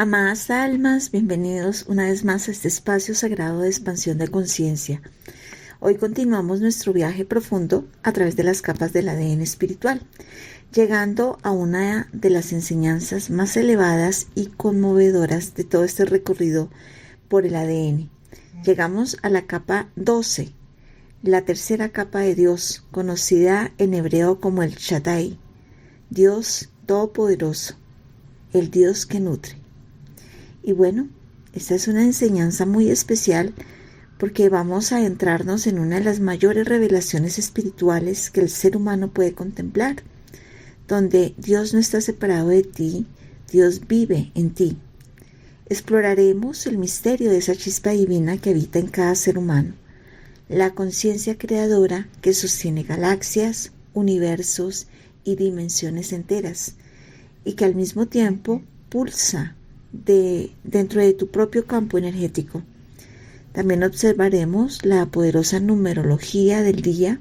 Amadas almas, bienvenidos una vez más a este espacio sagrado de expansión de conciencia. Hoy continuamos nuestro viaje profundo a través de las capas del ADN espiritual, llegando a una de las enseñanzas más elevadas y conmovedoras de todo este recorrido por el ADN. Llegamos a la capa 12, la tercera capa de Dios, conocida en hebreo como el Shaddai, Dios Todopoderoso, el Dios que nutre. Y bueno, esta es una enseñanza muy especial porque vamos a adentrarnos en una de las mayores revelaciones espirituales que el ser humano puede contemplar, donde Dios no está separado de ti, Dios vive en ti. Exploraremos el misterio de esa chispa divina que habita en cada ser humano, la conciencia creadora que sostiene galaxias, universos y dimensiones enteras, y que al mismo tiempo pulsa dentro de tu propio campo energético. También observaremos la poderosa numerología del día,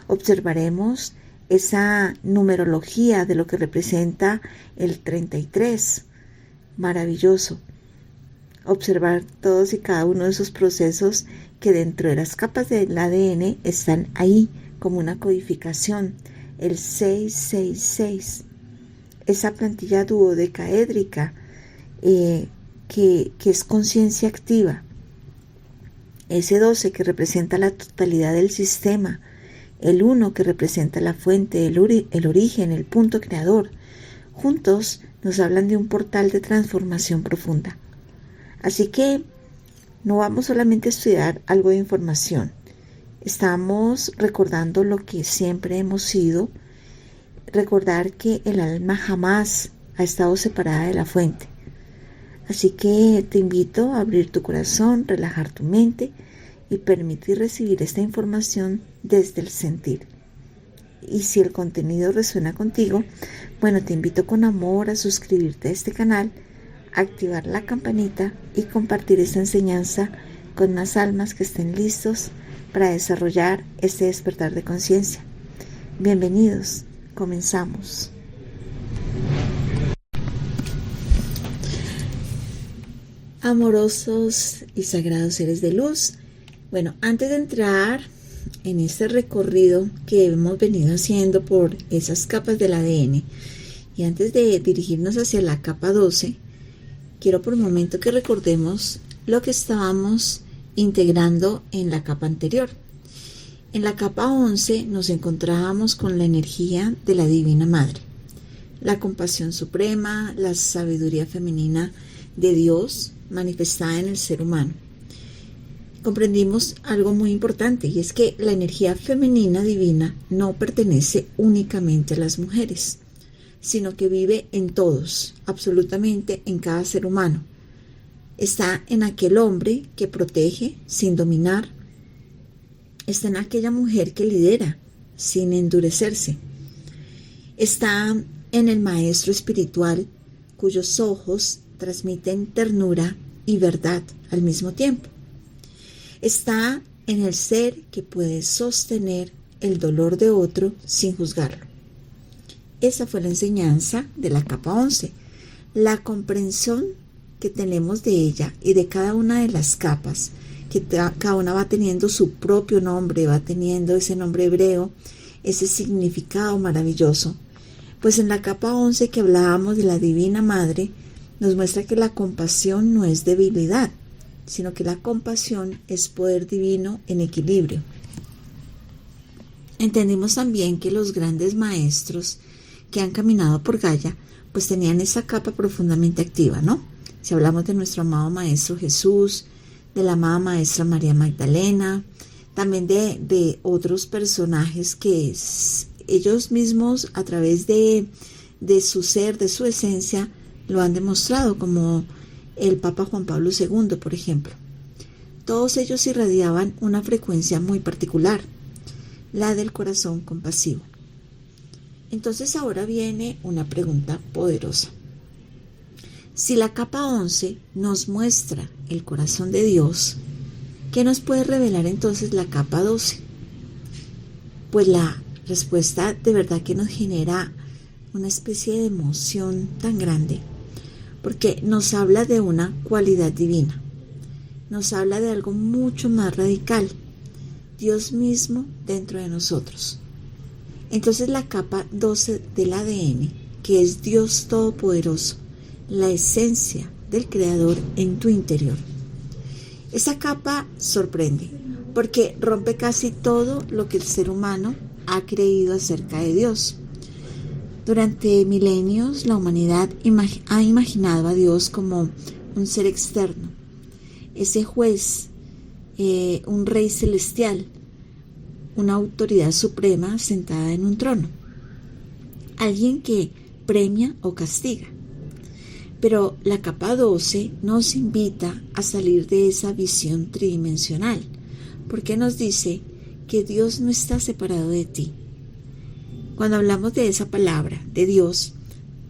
observaremos esa numerología de lo que representa el 33, maravilloso. Observar todos y cada uno de esos procesos que dentro de las capas del ADN están ahí como una codificación, el 666, esa plantilla duodecaédrica que es conciencia activa, ese 12 que representa la totalidad del sistema, el 1 que representa la fuente, el origen, el punto creador. Juntos nos hablan de un portal de transformación profunda. Así que no vamos solamente a estudiar algo de información, estamos recordando lo que siempre hemos sido, recordar que el alma jamás ha estado separada de la fuente. Así que te invito a abrir tu corazón, relajar tu mente y permitir recibir esta información desde el sentir. Y si el contenido resuena contigo, bueno, te invito con amor a suscribirte a este canal, activar la campanita y compartir esta enseñanza con más almas que estén listos para desarrollar este despertar de conciencia. Bienvenidos, comenzamos. Amorosos y sagrados seres de luz, bueno, antes de entrar en este recorrido que hemos venido haciendo por esas capas del ADN y antes de dirigirnos hacia la capa 12, quiero por un momento que recordemos lo que estábamos integrando en la capa anterior. En la capa 11 nos encontrábamos con la energía de la Divina Madre, la compasión suprema, la sabiduría femenina de Dios manifestada en el ser humano. Comprendimos algo muy importante, y es que la energía femenina divina no pertenece únicamente a las mujeres, sino que vive en todos, absolutamente en cada ser humano. Está en aquel hombre que protege sin dominar, está en aquella mujer que lidera sin endurecerse, está en el maestro espiritual cuyos ojos transmiten ternura y verdad al mismo tiempo. Está en el ser que puede sostener el dolor de otro sin juzgarlo. Esa fue la enseñanza de la capa 11. La comprensión que tenemos de ella y de cada una de las capas, que cada una va teniendo su propio nombre, va teniendo ese nombre hebreo, ese significado maravilloso. Pues en la capa 11 que hablábamos de la Divina Madre, nos muestra que la compasión no es debilidad, sino que la compasión es poder divino en equilibrio. Entendimos también que los grandes maestros que han caminado por Gaia, pues tenían esa capa profundamente activa, ¿no? Si hablamos de nuestro amado Maestro Jesús, de la amada Maestra María Magdalena, también de otros personajes que ellos mismos a través de su ser, de su esencia, lo han demostrado, como el Papa Juan Pablo II, por ejemplo. Todos ellos irradiaban una frecuencia muy particular, la del corazón compasivo. Entonces ahora viene una pregunta poderosa. Si la capa 11 nos muestra el corazón de Dios, ¿qué nos puede revelar entonces la capa 12? Pues la respuesta de verdad que nos genera una especie de emoción tan grande, porque nos habla de una cualidad divina, nos habla de algo mucho más radical, Dios mismo dentro de nosotros. Entonces la capa 12 del ADN, que es Dios Todopoderoso, la esencia del Creador en tu interior. Esa capa sorprende, porque rompe casi todo lo que el ser humano ha creído acerca de Dios. Durante milenios la humanidad ha imaginado a Dios como un ser externo, ese juez, un rey celestial, una autoridad suprema sentada en un trono, alguien que premia o castiga. Pero la capa 12 nos invita a salir de esa visión tridimensional, porque nos dice que Dios no está separado de ti. Cuando hablamos de esa palabra, de Dios,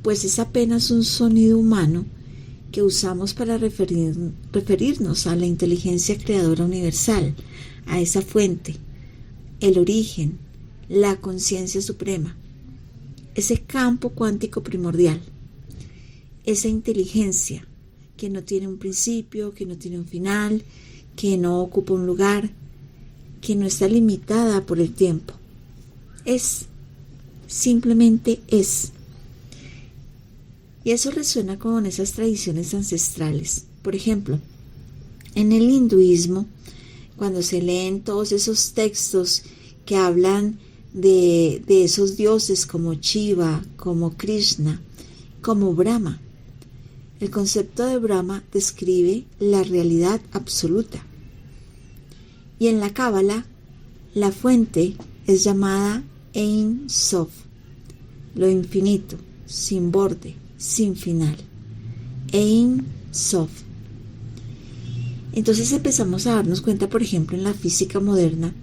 pues es apenas un sonido humano que usamos para referirnos a la inteligencia creadora universal, a esa fuente, el origen, la conciencia suprema, ese campo cuántico primordial, esa inteligencia que no tiene un principio, que no tiene un final, que no ocupa un lugar, que no está limitada por el tiempo. Simplemente es. Y eso resuena con esas tradiciones ancestrales. Por ejemplo, en el hinduismo, cuando se leen todos esos textos que hablan de esos dioses como Shiva, como Krishna, como Brahma, el concepto de Brahma describe la realidad absoluta. Y en la Cábala, la fuente es llamada Ein Sof, lo infinito, sin borde, sin final. Ein Sof. Entonces empezamos a darnos cuenta, por ejemplo, en la física moderna,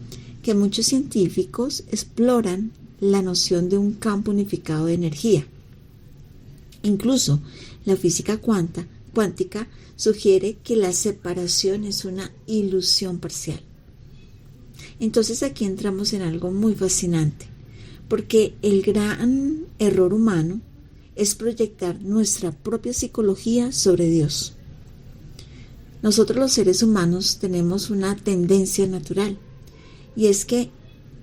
que muchos científicos exploran la noción de un campo unificado de energía. Incluso la física cuántica sugiere que la separación es una ilusión parcial. Entonces aquí entramos en algo muy fascinante, porque el gran error humano es proyectar nuestra propia psicología sobre Dios. Nosotros los seres humanos tenemos una tendencia natural, y es que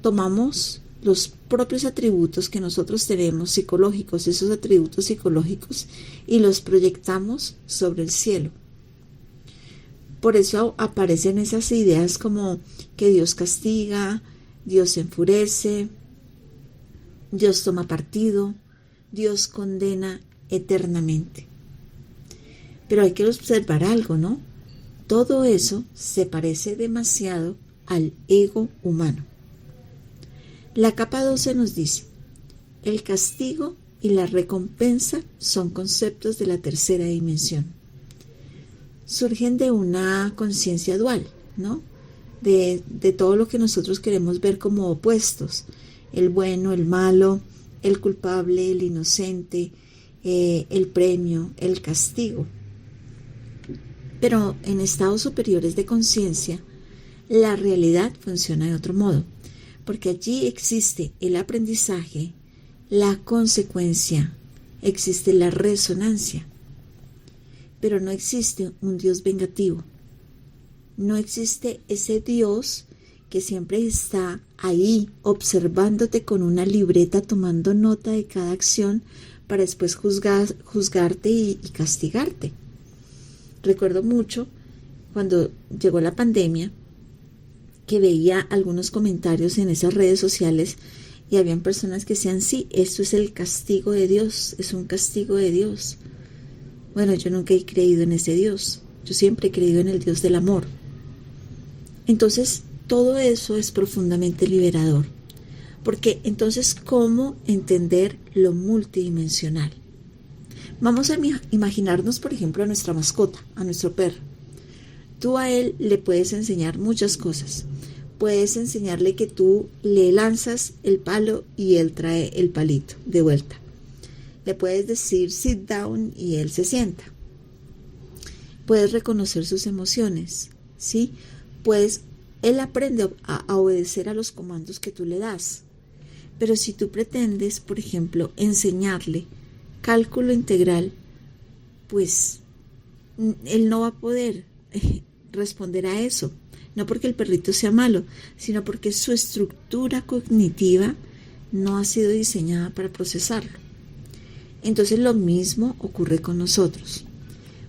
tomamos los propios atributos que nosotros tenemos psicológicos, esos atributos psicológicos, y los proyectamos sobre el cielo. Por eso aparecen esas ideas como que Dios castiga, Dios se enfurece, Dios toma partido, Dios condena eternamente. Pero hay que observar algo, ¿no? Todo eso se parece demasiado al ego humano. La capa 12 nos dice, el castigo y la recompensa son conceptos de la tercera dimensión. Surgen de una conciencia dual, ¿no? De todo lo que nosotros queremos ver como opuestos, el bueno, el malo, el culpable, el inocente, el premio, el castigo. Pero en estados superiores de conciencia, la realidad funciona de otro modo, porque allí existe el aprendizaje, la consecuencia, existe la resonancia, pero no existe un Dios vengativo, no existe ese Dios que siempre está ahí observándote con una libreta tomando nota de cada acción para después juzgarte y castigarte. Recuerdo mucho cuando llegó la pandemia que veía algunos comentarios en esas redes sociales y habían personas que decían, sí, esto es el castigo de Dios, es un castigo de Dios. Bueno, yo nunca he creído en ese Dios, yo siempre he creído en el Dios del amor. Entonces, todo eso es profundamente liberador, porque entonces, ¿cómo entender lo multidimensional? Vamos a imaginarnos, por ejemplo, a nuestra mascota, a nuestro perro. Tú a él le puedes enseñar muchas cosas. Puedes enseñarle que tú le lanzas el palo y él trae el palito de vuelta. Le puedes decir sit down y él se sienta. Puedes reconocer sus emociones, ¿sí? Él aprende a obedecer a los comandos que tú le das. Pero si tú pretendes, por ejemplo, enseñarle cálculo integral, pues él no va a poder responder a eso. No porque el perrito sea malo, sino porque su estructura cognitiva no ha sido diseñada para procesarlo. Entonces lo mismo ocurre con nosotros.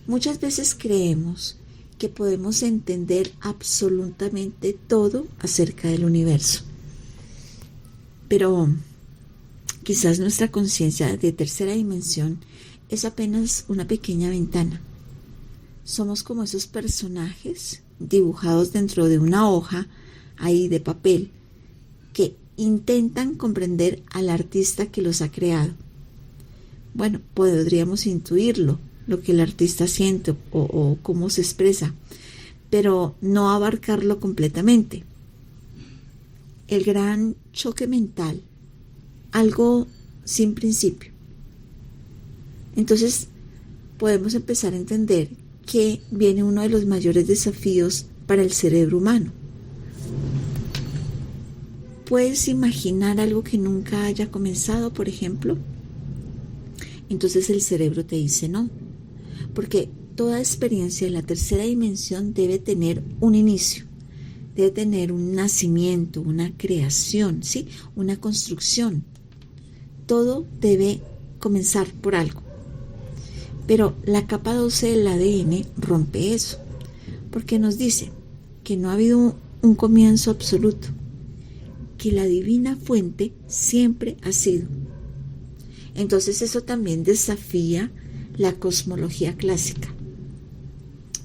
Muchas veces creemos que podemos entender absolutamente todo acerca del universo. Pero quizás nuestra conciencia de tercera dimensión es apenas una pequeña ventana. Somos como esos personajes dibujados dentro de una hoja ahí de papel que intentan comprender al artista que los ha creado. Bueno, podríamos intuirlo, lo que el artista siente o cómo se expresa, pero no abarcarlo completamente. El gran choque mental, algo sin principio. Entonces podemos empezar a entender que viene uno de los mayores desafíos para el cerebro humano. ¿Puedes imaginar algo que nunca haya comenzado, por ejemplo? Entonces el cerebro te dice no, porque toda experiencia de la tercera dimensión debe tener un inicio, debe tener un nacimiento, una creación, ¿sí? Una construcción. Todo debe comenzar por algo. Pero la capa 12 del ADN rompe eso, porque nos dice que no ha habido un comienzo absoluto, que la divina fuente siempre ha sido. Entonces eso también desafía la cosmología clásica,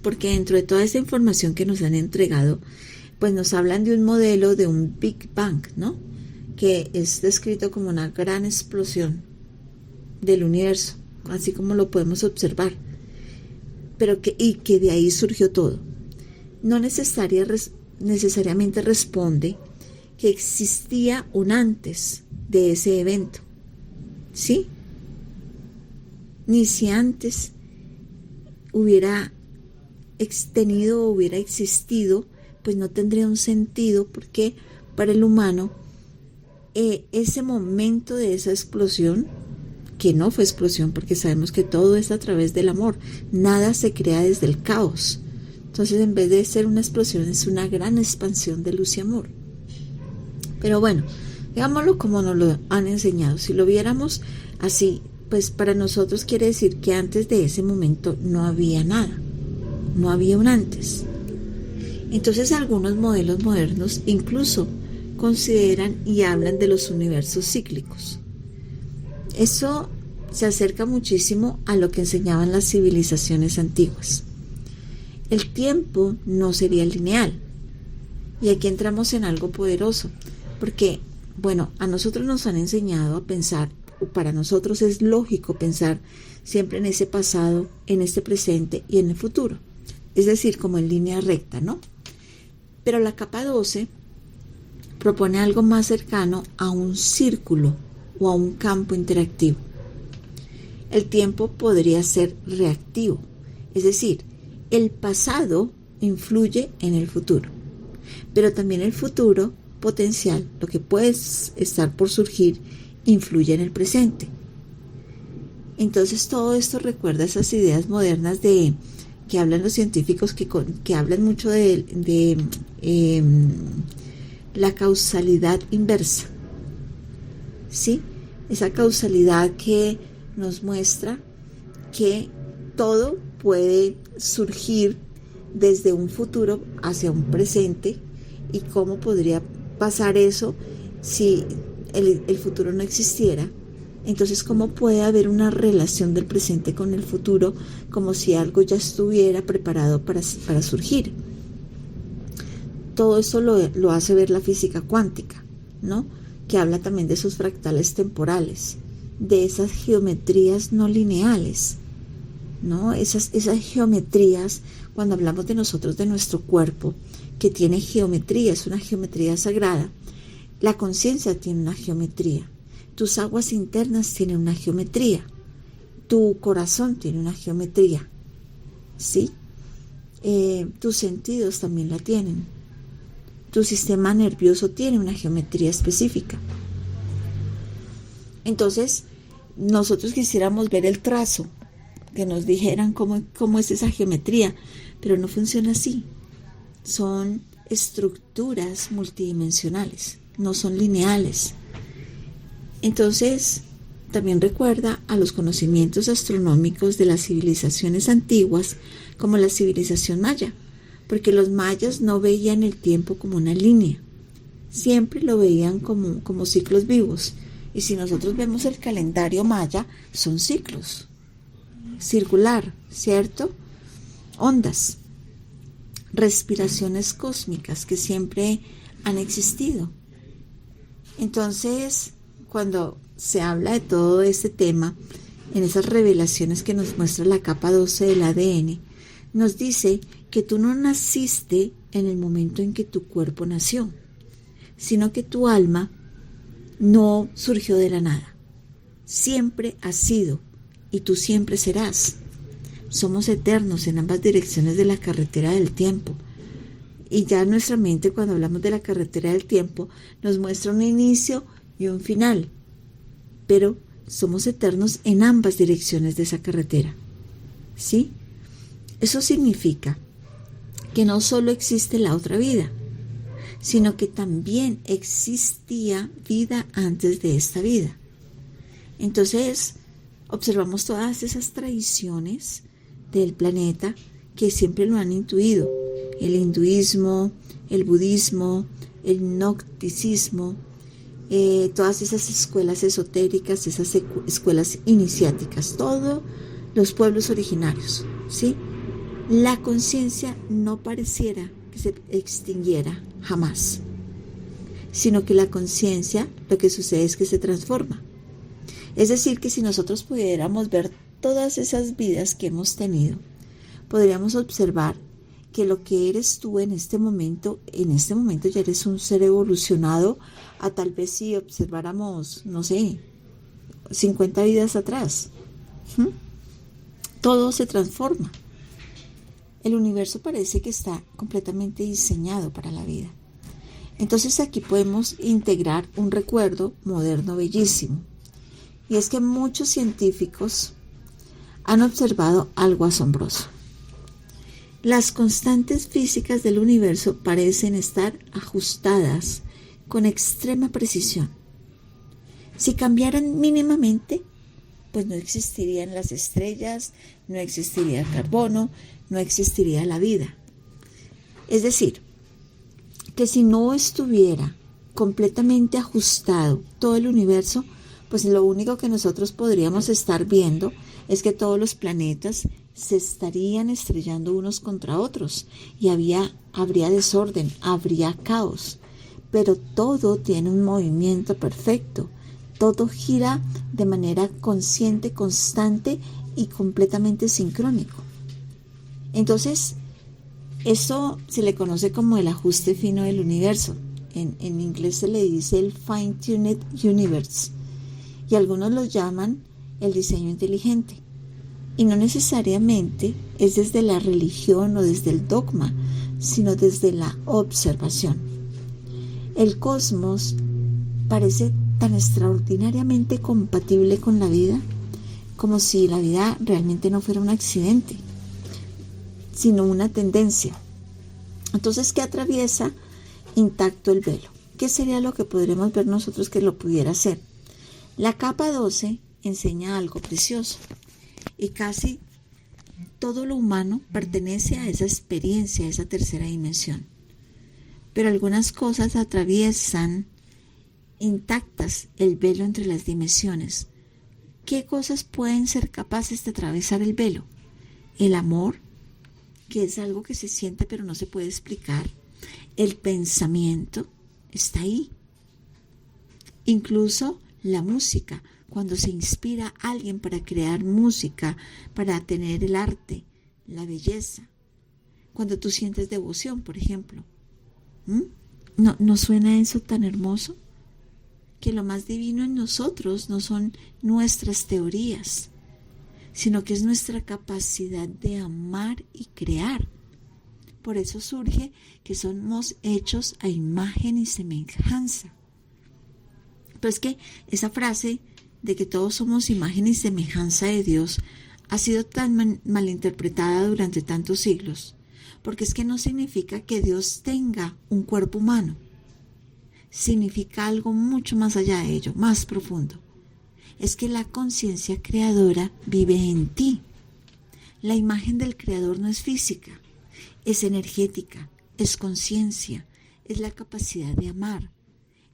porque dentro de toda esa información que nos han entregado, pues nos hablan de un modelo de un Big Bang, ¿no? Que es descrito como una gran explosión del universo, así como lo podemos observar, pero que de ahí surgió todo. No necesariamente responde que existía un antes de ese evento, ¿sí? Ni si antes hubiera existido, pues no tendría un sentido, porque para el humano ese momento de esa explosión, que no fue explosión, porque sabemos que todo es a través del amor, nada se crea desde el caos. Entonces, en vez de ser una explosión, es una gran expansión de luz y amor. Pero bueno, digámoslo como nos lo han enseñado. Si lo viéramos así, pues para nosotros quiere decir que antes de ese momento no había nada, no había un antes. Entonces algunos modelos modernos incluso consideran y hablan de los universos cíclicos. Eso se acerca muchísimo a lo que enseñaban las civilizaciones antiguas. El tiempo no sería lineal. Y aquí entramos en algo poderoso, porque, bueno, a nosotros nos han enseñado a pensar, o para nosotros es lógico pensar siempre en ese pasado, en este presente y en el futuro. Es decir, como en línea recta, ¿no? Pero la capa 12 propone algo más cercano a un círculo o a un campo interactivo. El tiempo podría ser reactivo, es decir, el pasado influye en el futuro, pero también el futuro potencial, lo que puede estar por surgir, influye en el presente. Entonces todo esto recuerda esas ideas modernas de que hablan los científicos que hablan mucho de la causalidad inversa, ¿sí? Esa causalidad que nos muestra que todo puede surgir desde un futuro hacia un presente, y cómo podría pasar eso si el futuro no existiera. Entonces, ¿cómo puede haber una relación del presente con el futuro, como si algo ya estuviera preparado para surgir? Todo eso lo hace ver la física cuántica, ¿no? Que habla también de esos fractales temporales, de esas geometrías no lineales, ¿no? Esas geometrías, cuando hablamos de nosotros, de nuestro cuerpo, que tiene geometría, es una geometría sagrada. La conciencia tiene una geometría. Tus aguas internas tienen una geometría. Tu corazón tiene una geometría, ¿sí? Tus sentidos también la tienen. Tu sistema nervioso tiene una geometría específica. Entonces, nosotros quisiéramos ver el trazo que nos dijeran cómo es esa geometría, pero no funciona así. Son estructuras multidimensionales, no son lineales. Entonces, también recuerda a los conocimientos astronómicos de las civilizaciones antiguas, como la civilización maya, porque los mayas no veían el tiempo como una línea, siempre lo veían como ciclos vivos. Y si nosotros vemos el calendario maya, son ciclos, circular, ¿cierto? Ondas, respiraciones cósmicas que siempre han existido. Entonces, cuando se habla de todo este tema, en esas revelaciones que nos muestra la capa 12 del ADN, nos dice que tú no naciste en el momento en que tu cuerpo nació, sino que tu alma no surgió de la nada. Siempre has sido y tú siempre serás. Somos eternos en ambas direcciones de la carretera del tiempo. Y ya nuestra mente, cuando hablamos de la carretera del tiempo, nos muestra un inicio y un final. Pero somos eternos en ambas direcciones de esa carretera. ¿Sí? Eso significa que no solo existe la otra vida, sino que también existía vida antes de esta vida. Entonces, observamos todas esas tradiciones del planeta que siempre lo han intuido. El hinduismo, el budismo, el gnosticismo, todas esas escuelas esotéricas, esas escuelas iniciáticas, todos los pueblos originarios, ¿sí? La conciencia no pareciera que se extinguiera jamás, sino que la conciencia, lo que sucede es que se transforma. Es decir, que si nosotros pudiéramos ver todas esas vidas que hemos tenido, podríamos observar que lo que eres tú en este momento ya eres un ser evolucionado a tal vez si observáramos, no sé, 50 vidas atrás. Todo se transforma. El universo parece que está completamente diseñado para la vida. Entonces aquí podemos integrar un recuerdo moderno bellísimo. Y es que muchos científicos han observado algo asombroso. Las constantes físicas del universo parecen estar ajustadas con extrema precisión. Si cambiaran mínimamente, pues no existirían las estrellas, no existiría el carbono, no existiría la vida. Es decir, que si no estuviera completamente ajustado todo el universo, pues lo único que nosotros podríamos estar viendo es que todos los planetas se estarían estrellando unos contra otros y habría desorden, habría caos, pero todo tiene un movimiento perfecto, todo gira de manera consciente, constante y completamente sincrónico. Entonces, eso se le conoce como el ajuste fino del universo. En inglés se le dice el fine-tuned universe y algunos lo llaman el diseño inteligente. Y no necesariamente es desde la religión o desde el dogma, sino desde la observación. El cosmos parece tan extraordinariamente compatible con la vida, como si la vida realmente no fuera un accidente, sino una tendencia. Entonces, ¿qué atraviesa intacto el velo? ¿Qué sería lo que podremos ver nosotros que lo pudiera hacer? La capa 12 enseña algo precioso. Y casi todo lo humano pertenece a esa experiencia, a esa tercera dimensión. Pero algunas cosas atraviesan intactas el velo entre las dimensiones. ¿Qué cosas pueden ser capaces de atravesar el velo? El amor, que es algo que se siente pero no se puede explicar. El pensamiento está ahí. Incluso la música. Cuando se inspira a alguien para crear música, para tener el arte, la belleza. Cuando tú sientes devoción, por ejemplo. ¿No suena eso tan hermoso? Que lo más divino en nosotros no son nuestras teorías, sino que es nuestra capacidad de amar y crear. Por eso surge que somos hechos a imagen y semejanza. Pero es que esa frase de que todos somos imagen y semejanza de Dios, ha sido tan malinterpretada durante tantos siglos, porque es que no significa que Dios tenga un cuerpo humano, significa algo mucho más allá de ello, más profundo. Es que la conciencia creadora vive en ti. La imagen del creador no es física, es energética, es conciencia, es la capacidad de amar,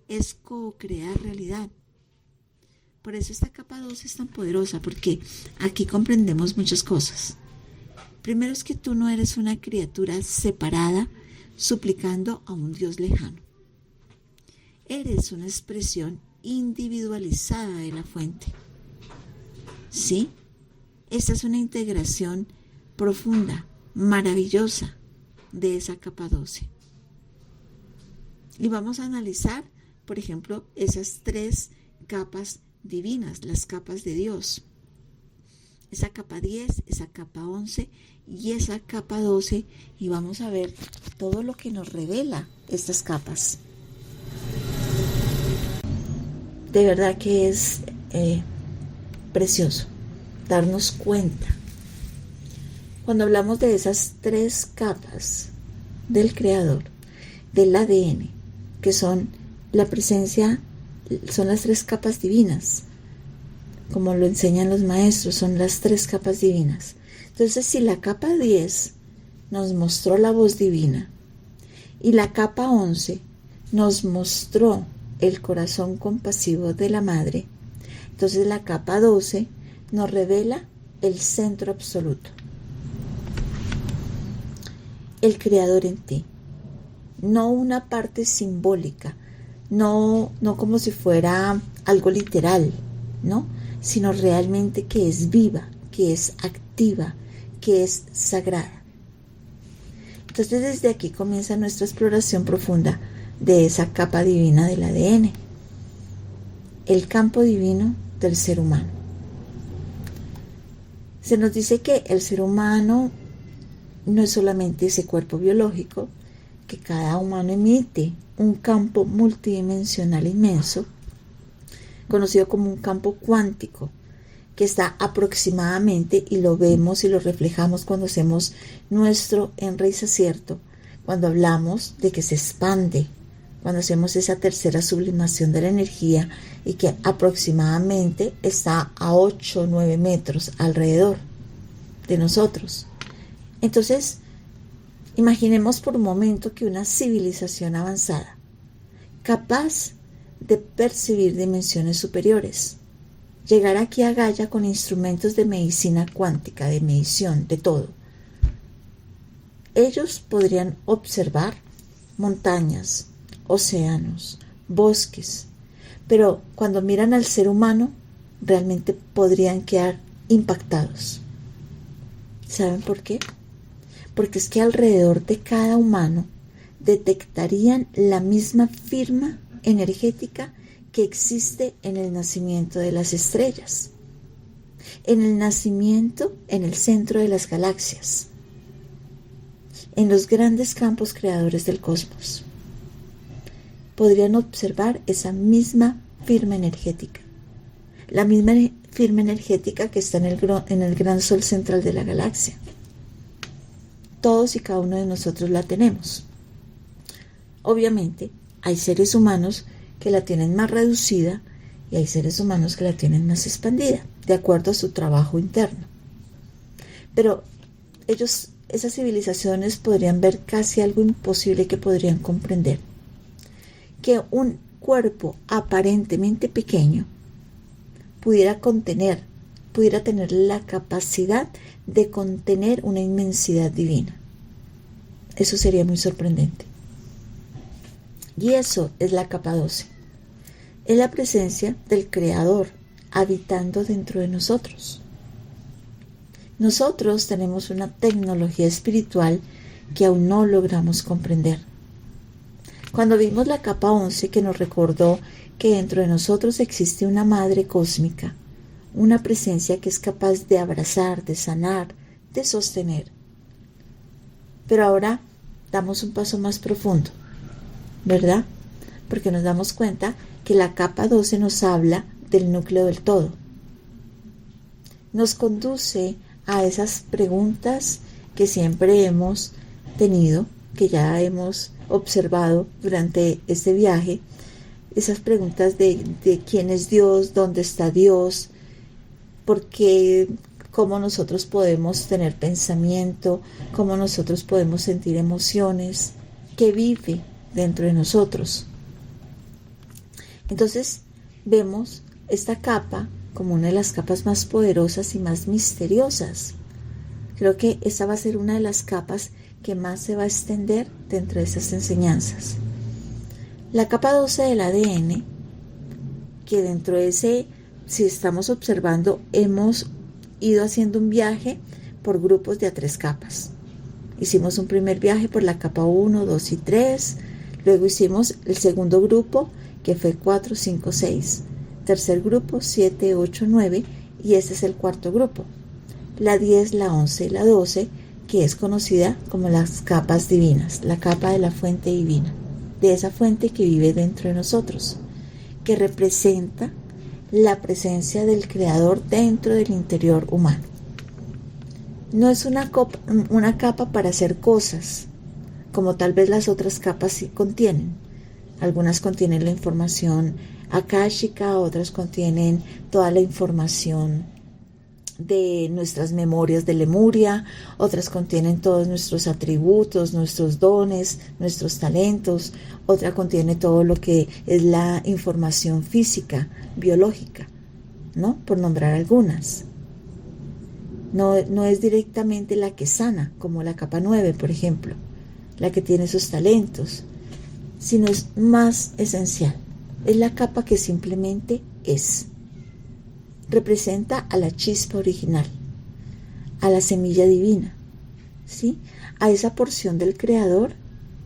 es co-crear realidad. Por eso esta capa 2 es tan poderosa, porque aquí comprendemos muchas cosas. Primero es que tú no eres una criatura separada suplicando a un Dios lejano. Eres una expresión individualizada de la fuente. ¿Sí? Esta es una integración profunda, maravillosa de esa capa 12. Y vamos a analizar, por ejemplo, esas 3 capas divinas, las capas de Dios. Esa capa 10, esa capa 11 y esa capa 12, y vamos a ver todo lo que nos revela estas capas. De verdad que es precioso darnos cuenta. Cuando hablamos de esas 3 capas del Creador, del ADN, que son la presencia, son las 3 capas divinas, como lo enseñan los maestros, son las 3 capas divinas. Entonces, si la capa 10 nos mostró la voz divina y la capa 11 nos mostró el corazón compasivo de la madre, entonces la capa 12 nos revela el centro absoluto, el creador en ti, no una parte simbólica, no como si fuera algo literal, ¿no? Sino realmente que es viva, que es activa, que es sagrada. Entonces desde aquí comienza nuestra exploración profunda de esa capa divina del ADN, el campo divino del ser humano. Se nos dice que el ser humano no es solamente ese cuerpo biológico, que cada humano emite un campo multidimensional inmenso, conocido como un campo cuántico, que está aproximadamente, y lo vemos y lo reflejamos cuando hacemos nuestro enraíz acierto, cuando hablamos de que se expande, cuando hacemos esa tercera sublimación de la energía, y que aproximadamente está a 8 o 9 metros alrededor de nosotros. Entonces, imaginemos por un momento que una civilización avanzada, capaz de percibir dimensiones superiores, llegar aquí a Gaia con instrumentos de medicina cuántica, de medición, de todo. Ellos podrían observar montañas, océanos, bosques, pero cuando miran al ser humano, realmente podrían quedar impactados. ¿Saben por qué? Porque es que alrededor de cada humano detectarían la misma firma energética que existe en el nacimiento de las estrellas, en el nacimiento en el centro de las galaxias, en los grandes campos creadores del cosmos. Podrían observar esa misma firma energética, la misma firma energética que está en el gran sol central de la galaxia. Todos y cada uno de nosotros la tenemos. Obviamente, hay seres humanos que la tienen más reducida y hay seres humanos que la tienen más expandida, de acuerdo a su trabajo interno. Pero esas civilizaciones podrían ver casi algo imposible que podrían comprender: que un cuerpo aparentemente pequeño pudiera tener la capacidad de contener una inmensidad divina. Eso sería muy sorprendente. Y eso es la capa 12. Es la presencia del Creador habitando dentro de nosotros. Nosotros tenemos una tecnología espiritual que aún no logramos comprender. Cuando vimos la capa 11, que nos recordó que dentro de nosotros existe una madre cósmica, una presencia que es capaz de abrazar, de sanar, de sostener. Pero ahora damos un paso más profundo, ¿verdad? Porque nos damos cuenta que la capa 12 nos habla del núcleo del todo. nos conduce a esas preguntas que siempre hemos tenido, que ya hemos observado durante este viaje, esas preguntas de quién es Dios, dónde está Dios, por qué, cómo nosotros podemos tener pensamiento, cómo nosotros podemos sentir emociones, qué vive dentro de nosotros. Entonces vemos esta capa como una de las capas más poderosas y más misteriosas. Creo que esta va a ser una de las capas que más se va a extender dentro de estas enseñanzas. La capa 12 del ADN, que dentro de ese, si estamos observando, hemos ido haciendo un viaje por grupos de a 3 capas. Hicimos un primer viaje por la capa 1, 2 y 3, luego hicimos el segundo grupo que fue 4, 5, 6, tercer grupo 7, 8, 9 y este es el cuarto grupo. La 10, la 11 y la 12, que es conocida como las capas divinas, la capa de la fuente divina, de esa fuente que vive dentro de nosotros, que representa la presencia del Creador dentro del interior humano. No es una capa para hacer cosas, como tal vez las otras capas sí contienen. Algunas contienen la información akáshica, otras contienen toda la información de nuestras memorias de Lemuria, otras contienen todos nuestros atributos, nuestros dones, nuestros talentos, otra contiene todo lo que es la información física, biológica, ¿no? Por nombrar algunas. No es directamente la que sana, como la capa 9, por ejemplo, la que tiene esos talentos, sino es más esencial. Es la capa que simplemente es. Representa a la chispa original, a la semilla divina, ¿sí? A esa porción del Creador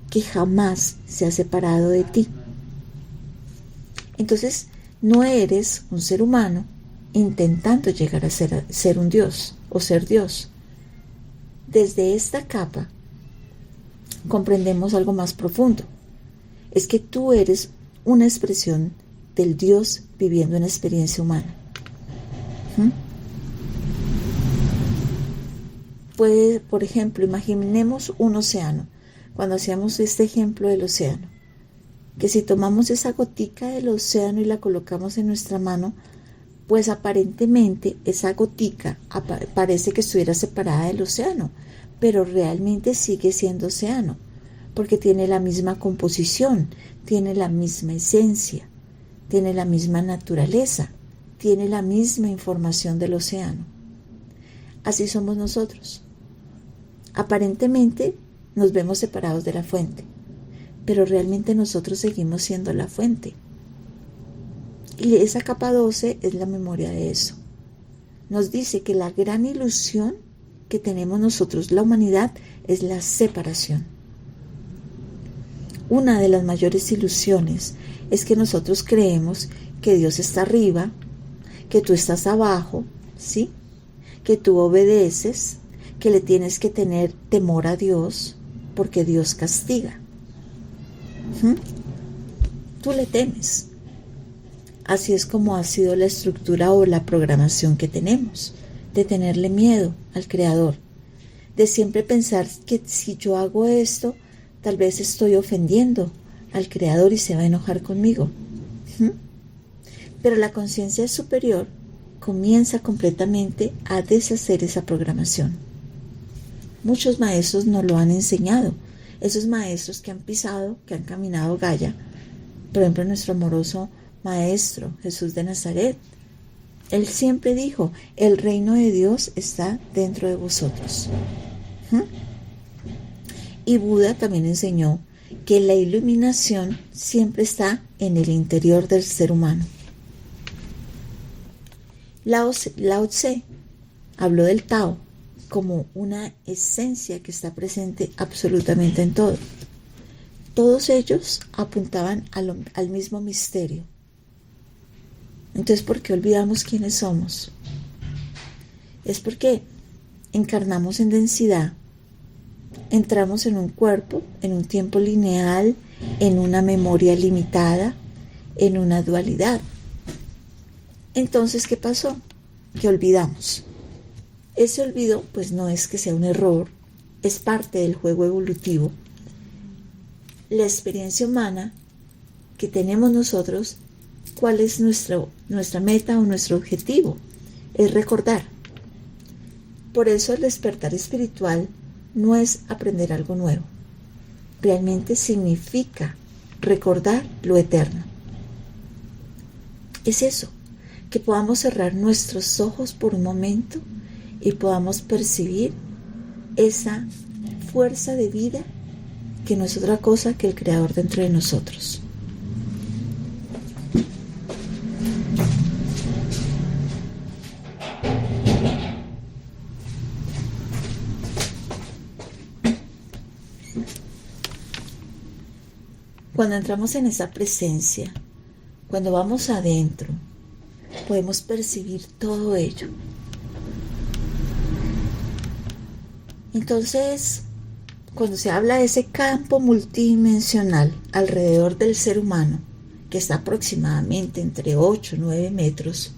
que jamás se ha separado de ti. Entonces, no eres un ser humano intentando llegar a ser un Dios o ser Dios. Desde esta capa comprendemos algo más profundo. Es que tú eres una expresión del Dios viviendo una experiencia humana. Puede, por ejemplo, imaginemos un océano, cuando hacíamos este ejemplo del océano, que si tomamos esa gotica del océano y la colocamos en nuestra mano, pues aparentemente esa gotica parece que estuviera separada del océano, pero realmente sigue siendo océano, porque tiene la misma composición, tiene la misma esencia, tiene la misma naturaleza, tiene la misma información del océano. Así somos nosotros. Aparentemente nos vemos separados de la fuente, pero realmente nosotros seguimos siendo la fuente. Y esa capa 12 es la memoria de eso. Nos dice que la gran ilusión que tenemos nosotros, la humanidad, es la separación. Una de las mayores ilusiones es que nosotros creemos que Dios está arriba, que tú estás abajo, ¿sí? Que tú obedeces, que le tienes que tener temor a Dios, porque Dios castiga. Tú le temes. Así es como ha sido la estructura o la programación que tenemos, de tenerle miedo al Creador, de siempre pensar que si yo hago esto, tal vez estoy ofendiendo al Creador y se va a enojar conmigo. Pero la conciencia superior comienza completamente a deshacer esa programación. Muchos maestros nos lo han enseñado. Esos maestros que han pisado, que han caminado Gaia, por ejemplo nuestro amoroso Maestro Jesús de Nazaret, él siempre dijo, el reino de Dios está dentro de vosotros. Y Buda también enseñó que la iluminación siempre está en el interior del ser humano. Lao Tse habló del Tao como una esencia que está presente absolutamente en todo. Todos ellos apuntaban al mismo misterio. Entonces, ¿por qué olvidamos quiénes somos? Es porque encarnamos en densidad, entramos en un cuerpo, en un tiempo lineal, en una memoria limitada, en una dualidad. Entonces, ¿qué pasó? Que olvidamos. Ese olvido pues no es que sea un error, es parte del juego evolutivo. La experiencia humana que tenemos nosotros, ¿cuál es nuestra meta o nuestro objetivo? Es recordar. Por eso el despertar espiritual no es aprender algo nuevo. Realmente significa recordar lo eterno. Es eso, que podamos cerrar nuestros ojos por un momento y podamos percibir esa fuerza de vida que no es otra cosa que el Creador dentro de nosotros. Cuando entramos en esa presencia, cuando vamos adentro, podemos percibir todo ello. Entonces, cuando se habla de ese campo multidimensional alrededor del ser humano, que está aproximadamente entre 8 y 9 metros,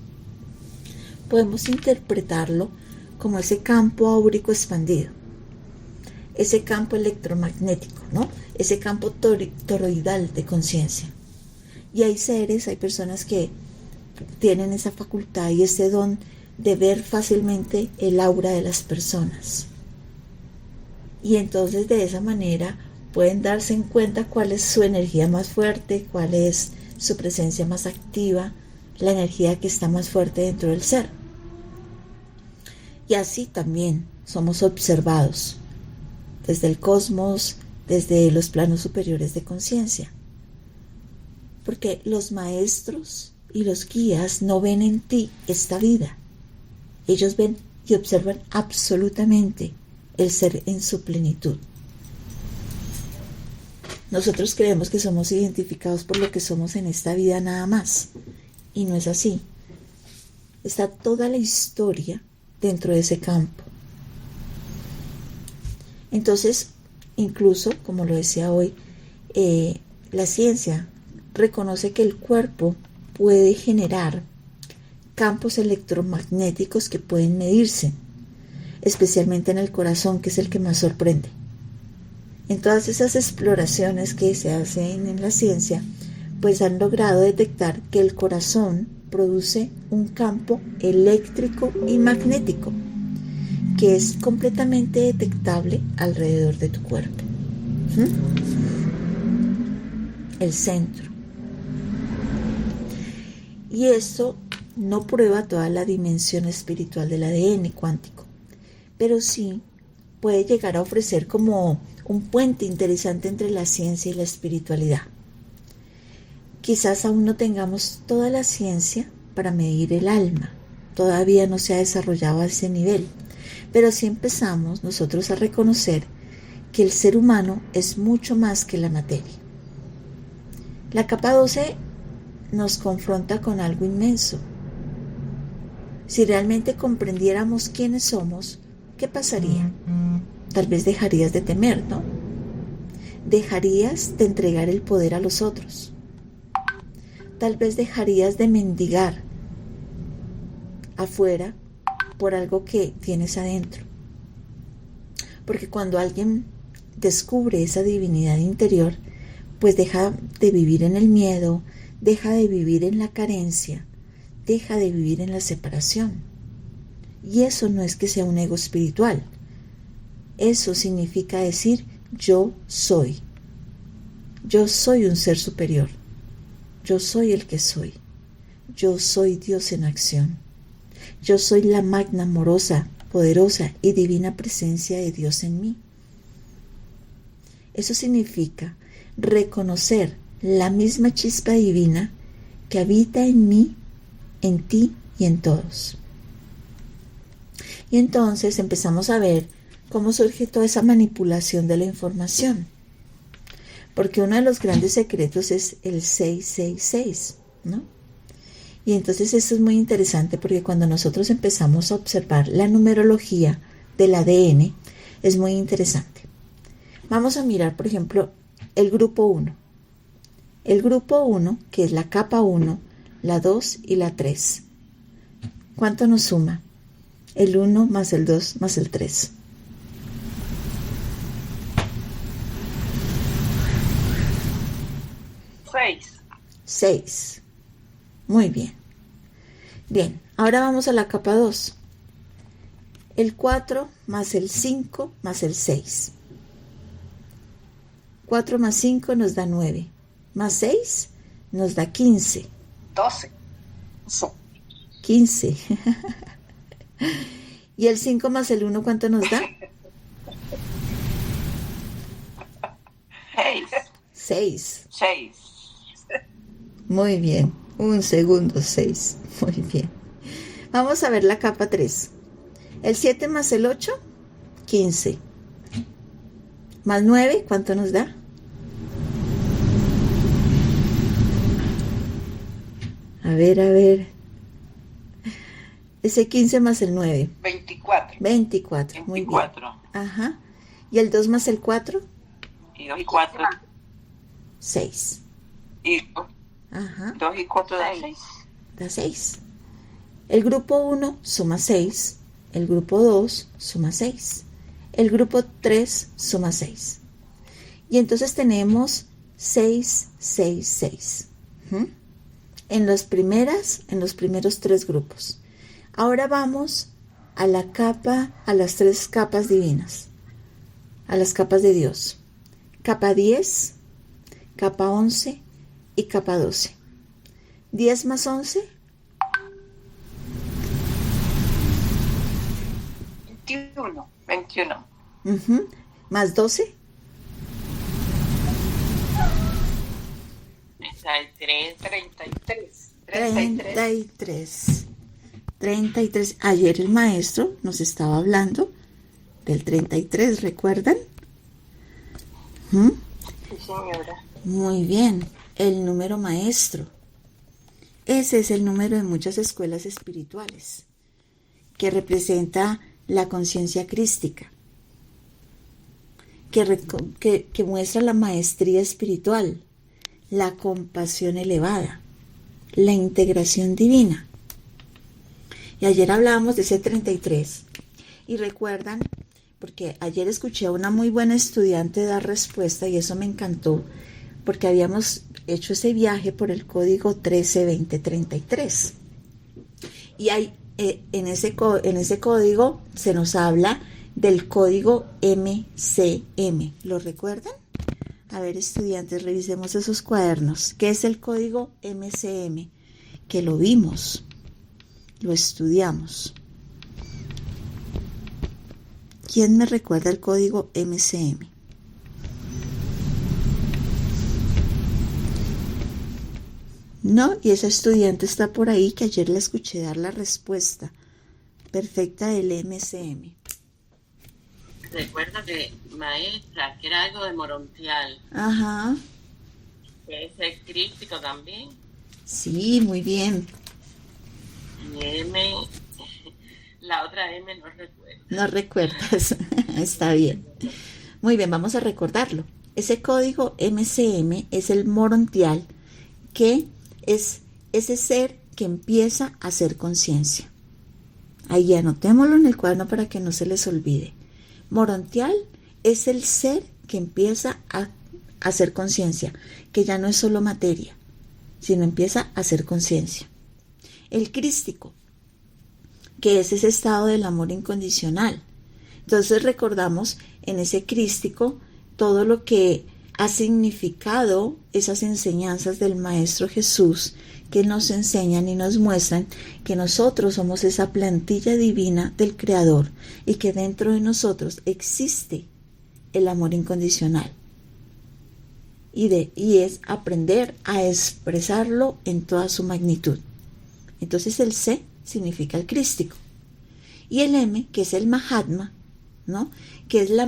podemos interpretarlo como ese campo áurico expandido, ese campo electromagnético, ¿no? Ese campo toroidal de conciencia. Y hay seres, hay personas que tienen esa facultad y ese don de ver fácilmente el aura de las personas. Y entonces de esa manera pueden darse en cuenta cuál es su energía más fuerte, cuál es su presencia más activa, la energía que está más fuerte dentro del ser. Y así también somos observados desde el cosmos, desde los planos superiores de conciencia. Porque los maestros y los guías no ven en ti esta vida. Ellos ven y observan absolutamente el ser en su plenitud. Nosotros creemos que somos identificados por lo que somos en esta vida nada más. Y no es así. Está toda la historia dentro de ese campo. Entonces, incluso, como lo decía hoy, la ciencia reconoce que el cuerpo puede generar campos electromagnéticos que pueden medirse, especialmente en el corazón, que es el que más sorprende. En todas esas exploraciones que se hacen en la ciencia, pues han logrado detectar que el corazón produce un campo eléctrico y magnético que es completamente detectable alrededor de tu cuerpo. El centro. Y esto no prueba toda la dimensión espiritual del ADN cuántico, pero sí puede llegar a ofrecer como un puente interesante entre la ciencia y la espiritualidad. Quizás aún no tengamos toda la ciencia para medir el alma, todavía no se ha desarrollado a ese nivel, pero sí empezamos nosotros a reconocer que el ser humano es mucho más que la materia. La capa 12 nos confronta con algo inmenso. Si realmente comprendiéramos quiénes somos, ¿qué pasaría? Tal vez dejarías de temer, ¿no? Dejarías de entregar el poder a los otros. Tal vez dejarías de mendigar afuera por algo que tienes adentro. Porque cuando alguien descubre esa divinidad interior, pues deja de vivir en el miedo, deja de vivir en la carencia, deja de vivir en la separación. Y eso no es que sea un ego espiritual. Eso significa decir, yo soy. Yo soy un ser superior. Yo soy el que soy. Yo soy Dios en acción. Yo soy la magna, amorosa, poderosa y divina presencia de Dios en mí. Eso significa reconocer la misma chispa divina que habita en mí, en ti y en todos. Y entonces empezamos a ver cómo surge toda esa manipulación de la información. Porque uno de los grandes secretos es el 666, ¿no? Y entonces esto es muy interesante porque cuando nosotros empezamos a observar la numerología del ADN, es muy interesante. Vamos a mirar, por ejemplo, el grupo 1. El grupo 1, que es la capa 1, la 2 y la 3. ¿Cuánto nos suma? el 1 más el 2 más el 3. Seis. Muy bien. Bien, ahora vamos a la capa 2. El 4 más el 5 más el 6. 4 más 5 nos da 9. Más 6 nos da 15. 12. 15. ¿Y el 5 más el 1 cuánto nos da? 6. 6. Muy bien. Un segundo, 6. Muy bien. Vamos a ver la capa 3. El 7 más el 8, 15. Más 9, ¿cuánto nos da? A ver. Ese 15 más el 9. 24. 24. Muy bien. Ajá. ¿Y el 2 más el 4? Y 2 y 4. 6. Y Ajá. 2 y 4 da 6. Da 6. El grupo 1 suma 6. El grupo 2 suma 6. El grupo 3 suma 6. Y entonces tenemos 6, 6, 6. En los primeros 3 grupos. Ahora vamos a las 3 capas divinas, a las capas de Dios. Capa 10, capa 11 y capa 12. 10 más 11. 21. Más 12. 33. Ayer el maestro nos estaba hablando del 33, ¿recuerdan? Sí, señora. Muy bien, el número maestro. Ese es el número de muchas escuelas espirituales, que representa la conciencia crística, que muestra la maestría espiritual, la compasión elevada, la integración divina. Y ayer hablábamos de ese 33. Y recuerdan, porque ayer escuché a una muy buena estudiante dar respuesta y eso me encantó, porque habíamos hecho ese viaje por el código 132033. Y hay, en ese código se nos habla del código MCM. ¿Lo recuerdan? A ver, estudiantes, revisemos esos cuadernos. ¿Qué es el código MCM? Que lo vimos, lo estudiamos. ¿Quién me recuerda el código MCM? No, y esa estudiante está por ahí que ayer la escuché dar la respuesta perfecta del MCM. Recuerdo que maestra, que era algo de Morontial. Ajá. Que es el crístico también. Sí, muy bien. Y M, la otra M no recuerdo. No recuerdas, está bien. Muy bien, vamos a recordarlo. Ese código MCM es el Morontial, que es ese ser que empieza a hacer conciencia. Ahí anotémoslo en el cuaderno para que no se les olvide. Morontial es el ser que empieza a hacer conciencia, que ya no es solo materia, sino empieza a hacer conciencia. El crístico, que es ese estado del amor incondicional. Entonces recordamos en ese crístico todo lo que ha significado esas enseñanzas del Maestro Jesús, que nos enseñan y nos muestran que nosotros somos esa plantilla divina del Creador y que dentro de nosotros existe el amor incondicional. Y es aprender a expresarlo en toda su magnitud. Entonces el C significa el crístico. Y el M, que es el Mahatma, ¿no? Que es la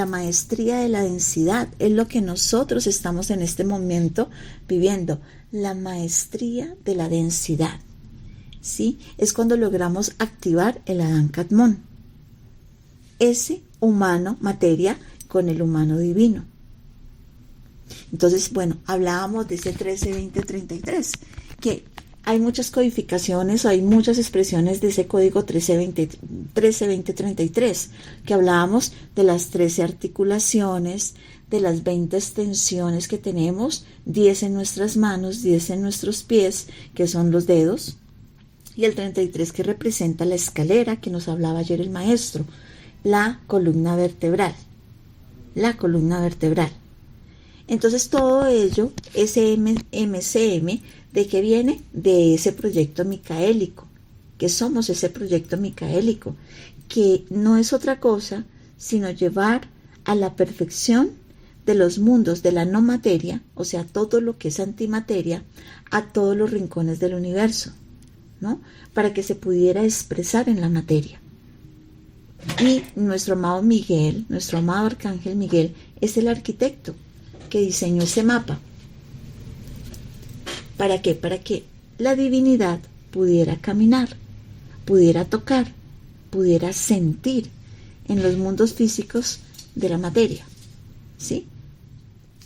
maestría de la densidad, es lo que nosotros estamos en este momento viviendo, la maestría de la densidad, ¿sí? Es cuando logramos activar el Adán Kadmon, ese humano materia con el humano divino. Entonces, bueno, hablábamos de ese 13, 20, 33, que hay muchas codificaciones o hay muchas expresiones de ese código 132033, que hablábamos de las 13 articulaciones, de las 20 extensiones que tenemos, 10 en nuestras manos, 10 en nuestros pies, que son los dedos, y el 33 que representa la escalera que nos hablaba ayer el maestro, la columna vertebral. La columna vertebral. Entonces todo ello, ese MCM, ¿de qué viene? De ese proyecto micaélico, que somos ese proyecto micaélico, que no es otra cosa sino llevar a la perfección de los mundos de la no materia, o sea, todo lo que es antimateria, a todos los rincones del universo, ¿no? Para que se pudiera expresar en la materia. Y nuestro amado Miguel, nuestro amado Arcángel Miguel, es el arquitecto que diseñó ese mapa. ¿Para qué? Para que la divinidad pudiera caminar, pudiera tocar, pudiera sentir en los mundos físicos de la materia. ¿Sí?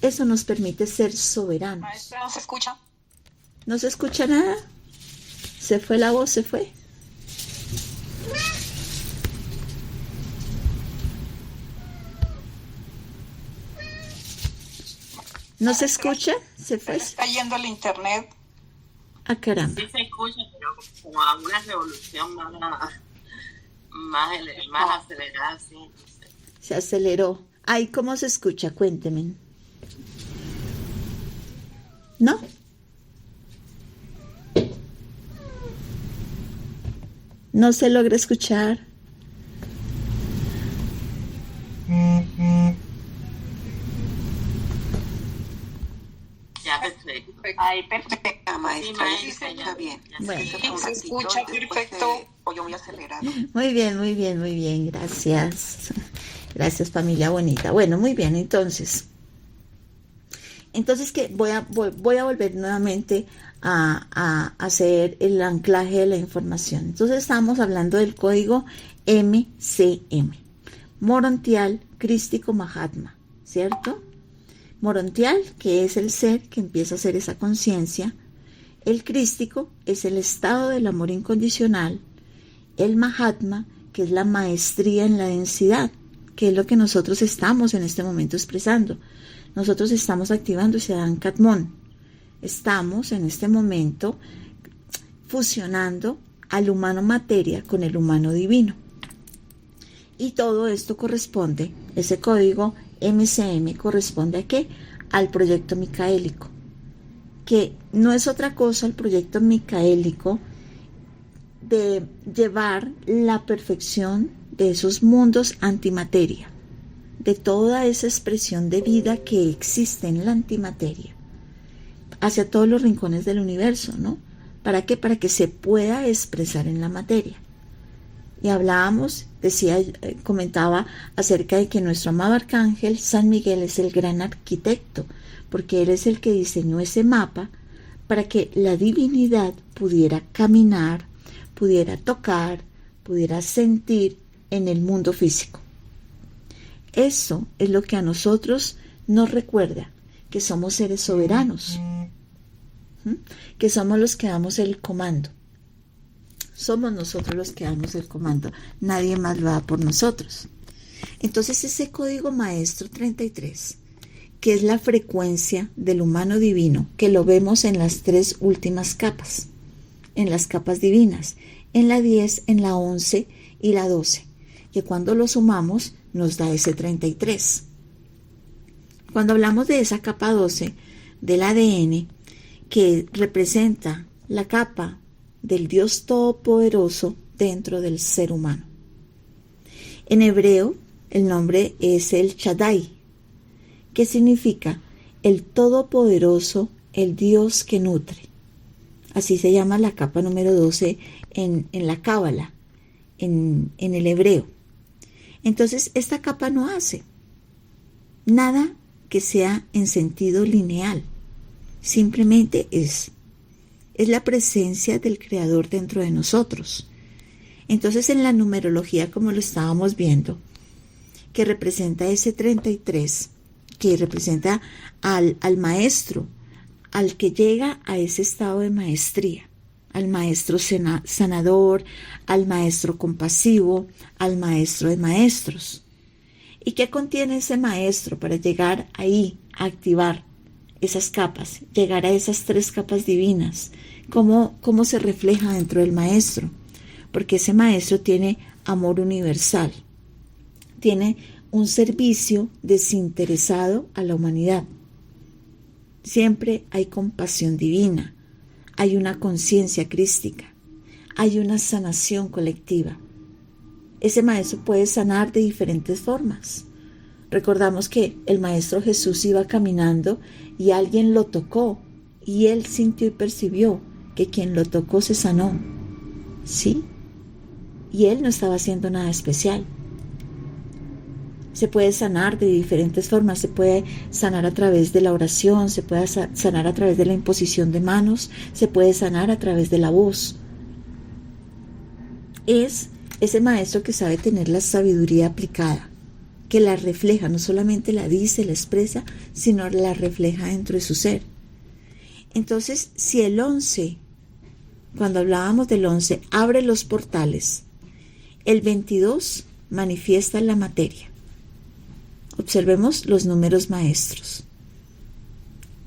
Eso nos permite ser soberanos. Maestra, ¿no se escucha? ¿No se escucha nada? ¿Se fue la voz? ¿Se fue? ¿No se escucha? ¿Se fue? Está yendo el internet. Ah, caramba. Sí se escucha, pero como a una revolución más acelerada, sí. Se aceleró. Ay, ¿cómo se escucha? Cuénteme. ¿No? ¿No se logra escuchar? Ya, perfecto. Ay, perfecto. Ah, maestra, Sí, sí se maestra, escucha bien. Bueno. Sí, se escucha perfecto. O yo muy acelerado. Muy bien, muy bien, muy bien. Gracias. Gracias, familia bonita. Bueno, muy bien. Entonces que voy a volver nuevamente a hacer el anclaje de la información. Entonces estamos hablando del código MCM. Morontial Crístico Mahatma, ¿cierto? Morontial, que es el ser que empieza a hacer esa conciencia. El crístico es el estado del amor incondicional. El Mahatma, que es la maestría en la densidad, que es lo que nosotros estamos en este momento expresando. Nosotros estamos activando ese Adán Katmón. Estamos en este momento fusionando al humano materia con el humano divino. Y todo esto corresponde, ese código MCM corresponde ¿a qué? Al proyecto micaélico, que no es otra cosa el proyecto micaélico de llevar la perfección de esos mundos antimateria, de toda esa expresión de vida que existe en la antimateria, hacia todos los rincones del universo, ¿no? ¿Para qué? Para que se pueda expresar en la materia. Y hablábamos, comentaba acerca de que nuestro amado Arcángel San Miguel es el gran arquitecto, porque él es el que diseñó ese mapa para que la divinidad pudiera caminar, pudiera tocar, pudiera sentir en el mundo físico. Eso es lo que a nosotros nos recuerda que somos seres soberanos, que somos los que damos el comando. Somos nosotros los que damos el comando, nadie más lo da por nosotros. Entonces ese código maestro 33, que es la frecuencia del humano divino, que lo vemos en las 3 últimas capas, en las capas divinas, en la 10, en la 11 y la 12, que cuando lo sumamos nos da ese 33. Cuando hablamos de esa capa 12 del ADN, que representa la capa del Dios Todopoderoso dentro del ser humano. En hebreo, el nombre es el Shaddai, que significa el Todopoderoso, el Dios que nutre. Así se llama la capa número 12 en la Cábala, en el hebreo. Entonces, esta capa no hace nada que sea en sentido lineal, simplemente es la presencia del Creador dentro de nosotros. Entonces, en la numerología, como lo estábamos viendo, que representa ese 33, que representa al maestro, al que llega a ese estado de maestría, al maestro sanador, al maestro compasivo, al maestro de maestros. ¿Y qué contiene ese maestro para llegar ahí, a activar esas capas, llegar a esas 3 capas divinas? ¿Cómo se refleja dentro del maestro? Porque ese maestro tiene amor universal, tiene un servicio desinteresado a la humanidad. Siempre hay compasión divina, hay una conciencia crística, hay una sanación colectiva. Ese maestro puede sanar de diferentes formas. Recordamos que el maestro Jesús iba caminando y alguien lo tocó y él sintió y percibió que quien lo tocó se sanó. ¿Sí? Y él no estaba haciendo nada especial. Se puede sanar de diferentes formas, se puede sanar a través de la oración, se puede sanar a través de la imposición de manos, se puede sanar a través de la voz. Es ese maestro que sabe tener la sabiduría aplicada, que la refleja, no solamente la dice, la expresa, sino la refleja dentro de su ser. Entonces, si el 11, cuando hablábamos del 11, abre los portales, el 22 manifiesta la materia. Observemos los números maestros.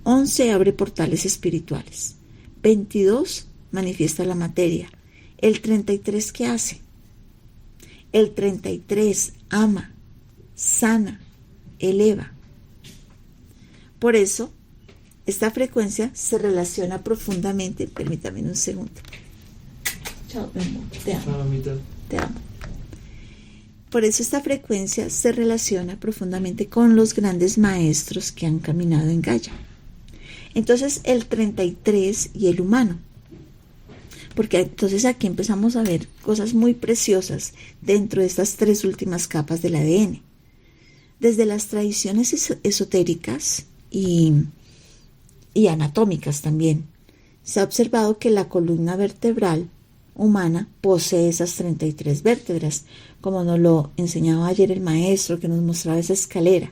11 abre portales espirituales. 22 manifiesta la materia. El 33, ¿qué hace? El 33 ama, sana, eleva. Por eso, esta frecuencia se relaciona profundamente. Permítame un segundo. Chao, mi amor. Te amo. Te amo. Por eso esta frecuencia se relaciona profundamente con los grandes maestros que han caminado en Gaia. Entonces el 33 y el humano. Porque entonces aquí empezamos a ver cosas muy preciosas dentro de estas 3 últimas capas del ADN. Desde las tradiciones esotéricas y anatómicas también, se ha observado que la columna vertebral humana posee esas 33 vértebras, como nos lo enseñaba ayer el maestro que nos mostraba esa escalera.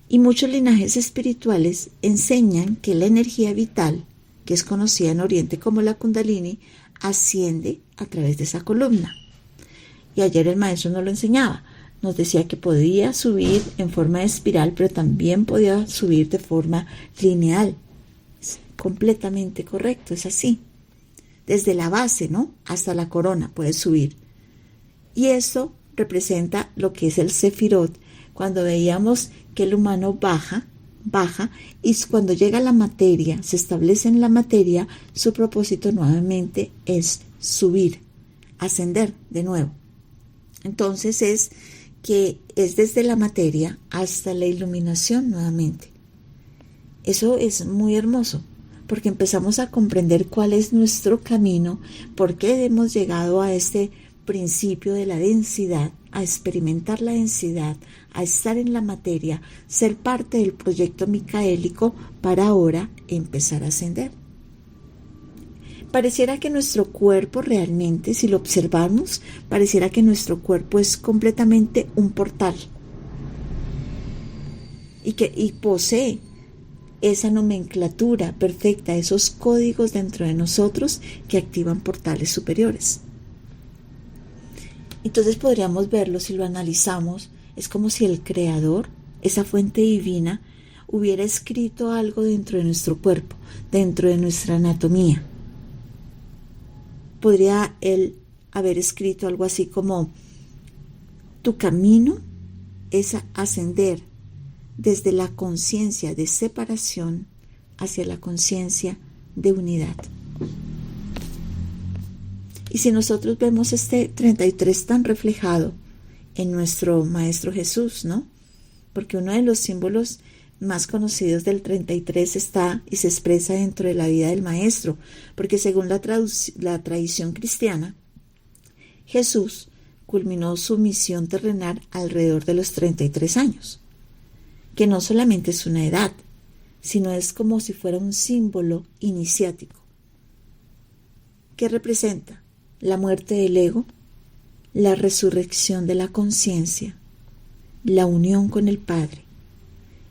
Y muchos linajes espirituales enseñan que la energía vital, que es conocida en Oriente como la Kundalini, asciende a través de esa columna. Y ayer el maestro nos lo enseñaba, nos decía que podía subir en forma de espiral, pero también podía subir de forma lineal. Es completamente correcto, es así. Desde la base, ¿no?, hasta la corona puede subir. Y esto representa lo que es el Sefirot, cuando veíamos que el humano baja, y cuando llega a la materia, se establece en la materia, su propósito nuevamente es subir, ascender de nuevo. Entonces es desde la materia hasta la iluminación nuevamente. Eso es muy hermoso, porque empezamos a comprender cuál es nuestro camino, por qué hemos llegado a este principio de la densidad, a experimentar la densidad, a estar en la materia, ser parte del proyecto micaélico para ahora empezar a ascender. Pareciera que nuestro cuerpo realmente, si lo observamos, pareciera que nuestro cuerpo es completamente un portal y posee esa nomenclatura perfecta, esos códigos dentro de nosotros que activan portales superiores. Entonces podríamos verlo, si lo analizamos, es como si el Creador, esa fuente divina, hubiera escrito algo dentro de nuestro cuerpo, dentro de nuestra anatomía. Podría Él haber escrito algo así como: tu camino es ascender desde la conciencia de separación hacia la conciencia de unidad. Y si nosotros vemos este 33 tan reflejado en nuestro Maestro Jesús, ¿no? Porque uno de los símbolos más conocidos del 33 está y se expresa dentro de la vida del Maestro, porque según la tradición cristiana, Jesús culminó su misión terrenal alrededor de los 33 años, que no solamente es una edad, sino es como si fuera un símbolo iniciático. ¿Qué representa? La muerte del ego, la resurrección de la conciencia, la unión con el Padre,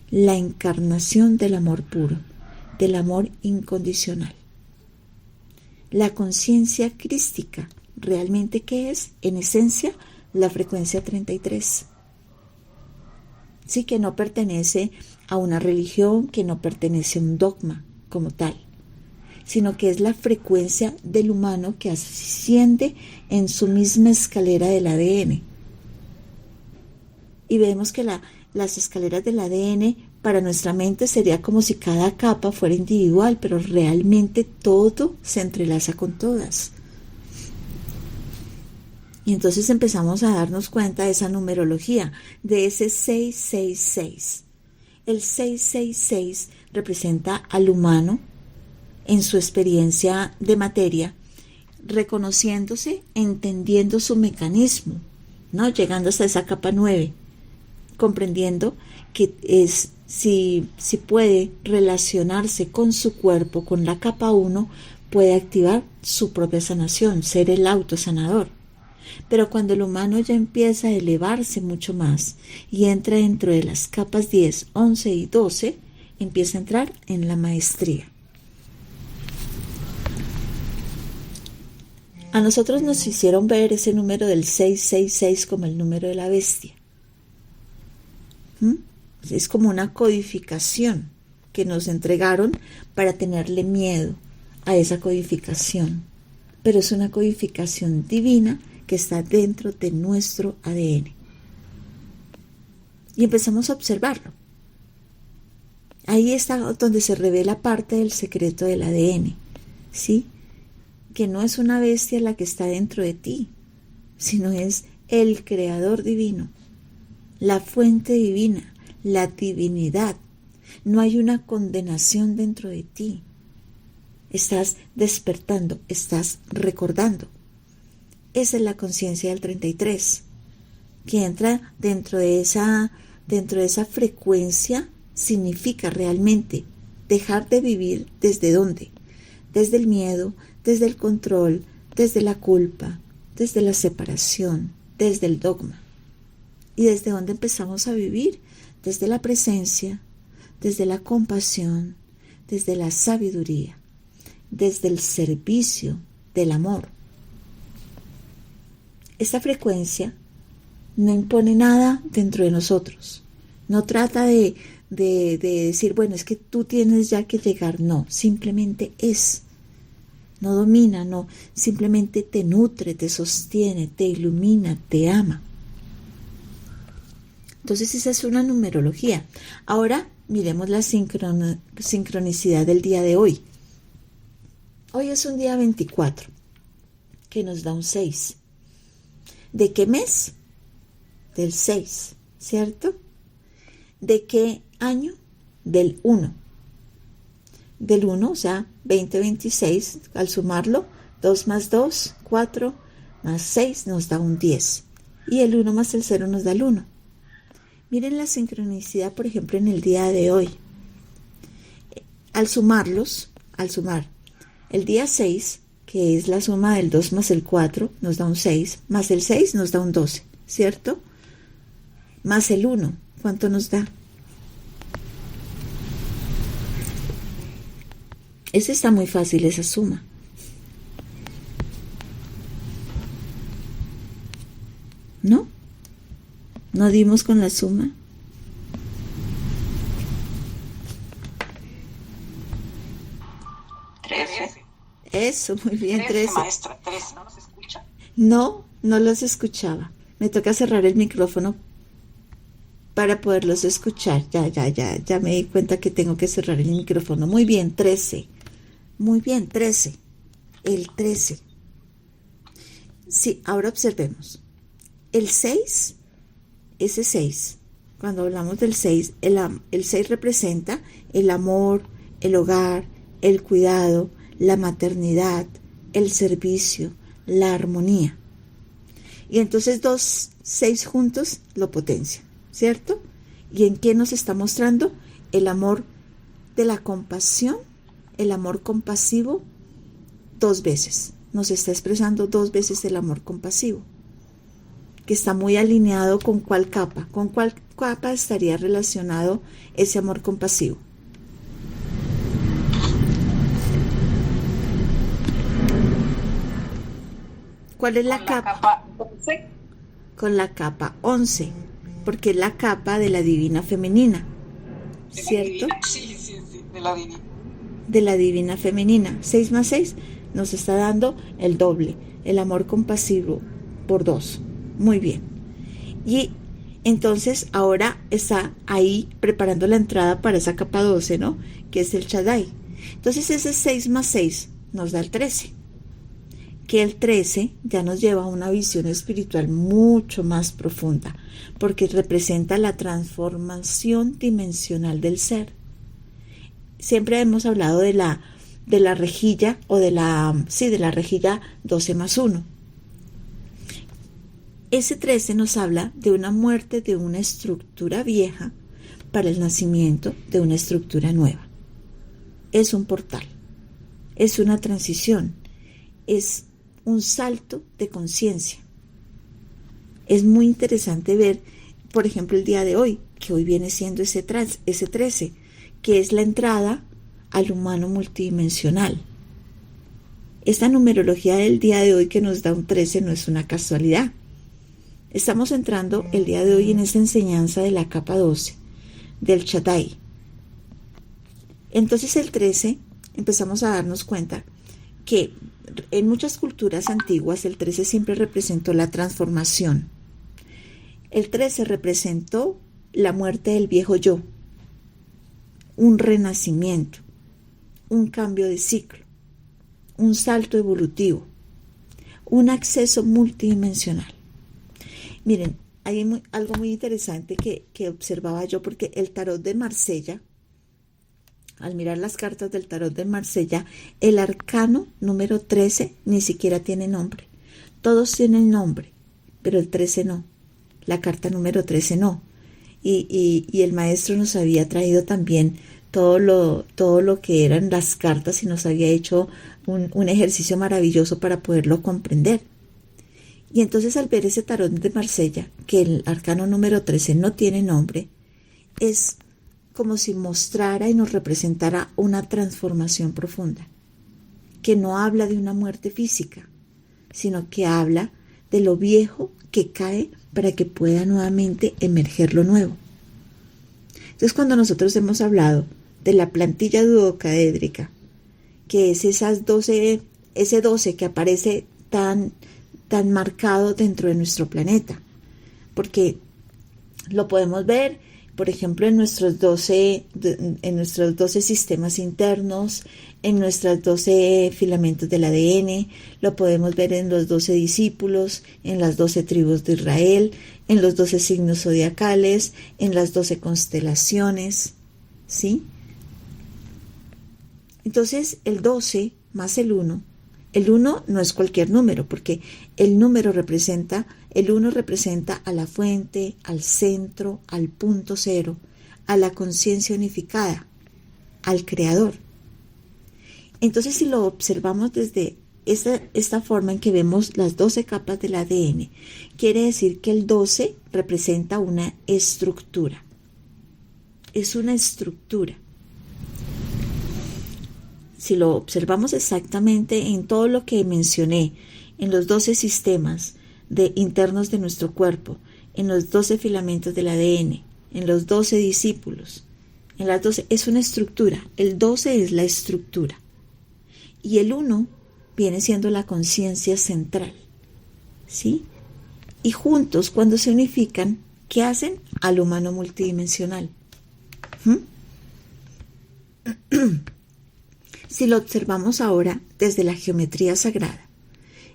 la encarnación del amor puro, del amor incondicional. La conciencia crística, ¿realmente qué es? En esencia, la frecuencia 33. Sí, que no pertenece a una religión, que no pertenece a un dogma como tal, sino que es la frecuencia del humano que asciende en su misma escalera del ADN. Y vemos que las escaleras del ADN para nuestra mente sería como si cada capa fuera individual, pero realmente todo se entrelaza con todas. Y entonces empezamos a darnos cuenta de esa numerología, de ese 666. El 666 representa al humano en su experiencia de materia, reconociéndose, entendiendo su mecanismo, ¿no? Llegando hasta esa capa 9, comprendiendo que si puede relacionarse con su cuerpo, con la capa 1, puede activar su propia sanación, ser el autosanador. Pero cuando el humano ya empieza a elevarse mucho más y entra dentro de las capas 10, 11 y 12, empieza a entrar en la maestría. A nosotros nos hicieron ver ese número del 666 como el número de la bestia. Es como una codificación que nos entregaron para tenerle miedo a esa codificación. Pero es una codificación divina que está dentro de nuestro ADN. Y empezamos a observarlo. Ahí está donde se revela parte del secreto del ADN, ¿sí? Que no es una bestia la que está dentro de ti, sino es el creador divino, la fuente divina, la divinidad. No hay una condenación dentro de ti. Estás despertando, estás recordando. Esa es la conciencia del 33, que entra dentro de esa frecuencia. Significa realmente dejar de vivir ¿desde dónde? Desde el miedo, desde el control, desde la culpa, desde la separación, desde el dogma. ¿Y desde dónde empezamos a vivir? Desde la presencia, desde la compasión, desde la sabiduría, desde el servicio del amor. Esta frecuencia no impone nada dentro de nosotros. No trata de decir, bueno, es que tú tienes ya que llegar. No, simplemente es. No domina, no. Simplemente te nutre, te sostiene, te ilumina, te ama. Entonces esa es una numerología. Ahora miremos la sincronicidad del día de hoy. Hoy es un día 24, que nos da un 6. ¿De qué mes? Del 6, ¿cierto? ¿De qué año? Del 1. Del 1, o sea, 2026, al sumarlo, 2 más 2, 4, más 6 nos da un 10. Y el 1 más el 0 nos da el 1. Miren la sincronicidad, por ejemplo, en el día de hoy. Al sumar el día 6, que es la suma del 2 más el 4, nos da un 6, más el 6 nos da un 12, ¿cierto? Más el 1, ¿cuánto nos da? Esa está muy fácil, esa suma. ¿No? ¿No dimos con la suma? Eso, muy bien, 13. Maestra, 13, ¿no nos escucha? No los escuchaba. Me toca cerrar el micrófono para poderlos escuchar. Ya me di cuenta que tengo que cerrar el micrófono. Muy bien, 13. Muy bien, 13. El 13. Sí, ahora observemos. El 6, ese 6, cuando hablamos del 6, el 6 representa el amor, el hogar, el cuidado, la maternidad, el servicio, la armonía. Y entonces 2, 6 juntos lo potencian, ¿cierto? ¿Y en qué nos está mostrando? El amor de la compasión, el amor compasivo, 2 veces. Nos está expresando 2 veces el amor compasivo, que está muy alineado con cuál capa. ¿Con cuál capa estaría relacionado ese amor compasivo? ¿Cuál es la Con capa? capa 11. Con la capa 11, porque es la capa de la divina femenina, De la ¿cierto? divina. Sí, sí, sí, de la divina. De la divina femenina. 6 más 6 nos está dando el doble, el amor compasivo por 2. Muy bien. Y entonces ahora está ahí preparando la entrada para esa capa 12, ¿no? Que es el Shaddai. Entonces ese 6 más 6 nos da el 13. Que el 13 ya nos lleva a una visión espiritual mucho más profunda, porque representa la transformación dimensional del ser. Siempre hemos hablado de la rejilla o de la rejilla 12 más 1. Ese 13 nos habla de una muerte de una estructura vieja para el nacimiento de una estructura nueva. Es un portal, es una transición, es un salto de conciencia. Es muy interesante ver, por ejemplo, el día de hoy, que hoy viene siendo ese 13, que es la entrada al humano multidimensional. Esta numerología del día de hoy que nos da un 13 no es una casualidad. Estamos entrando el día de hoy en esa enseñanza de la capa 12, del Shaddai. Entonces el 13 empezamos a darnos cuenta que en muchas culturas antiguas el 13 siempre representó la transformación. El 13 representó la muerte del viejo yo, un renacimiento, un cambio de ciclo, un salto evolutivo, un acceso multidimensional. Miren, hay algo muy interesante que observaba yo, porque el tarot de Marsella, al mirar las cartas del tarot de Marsella, el arcano número 13 ni siquiera tiene nombre. Todos tienen nombre, pero el 13 no. La carta número 13 no. Y el maestro nos había traído también todo lo que eran las cartas y nos había hecho un ejercicio maravilloso para poderlo comprender. Y entonces al ver ese tarot de Marsella, que el arcano número 13 no tiene nombre, es como si mostrara y nos representara una transformación profunda, que no habla de una muerte física, sino que habla de lo viejo que cae para que pueda nuevamente emerger lo nuevo. Entonces, cuando nosotros hemos hablado de la plantilla duocaédrica, que es ese 12 que aparece tan marcado dentro de nuestro planeta, porque lo podemos ver, por ejemplo, en nuestros 12 sistemas internos, en nuestros 12 filamentos del ADN, lo podemos ver en los 12 discípulos, en las 12 tribus de Israel, en los 12 signos zodiacales, en las 12 constelaciones, ¿sí? Entonces, el 12 más el 1 no es cualquier número, porque el 1 representa a la fuente, al centro, al punto cero, a la conciencia unificada, al creador. Entonces, si lo observamos desde esta forma en que vemos las 12 capas del ADN, quiere decir que el 12 representa una estructura. Es una estructura. Si lo observamos exactamente en todo lo que mencioné, en los 12 sistemas internos de nuestro cuerpo, en los 12 filamentos del ADN, en los 12 discípulos, en las 12, es una estructura. El 12 es la estructura. Y el 1 viene siendo la conciencia central, ¿sí? Y juntos, cuando se unifican, ¿qué hacen? Al humano multidimensional. Si lo observamos ahora desde la geometría sagrada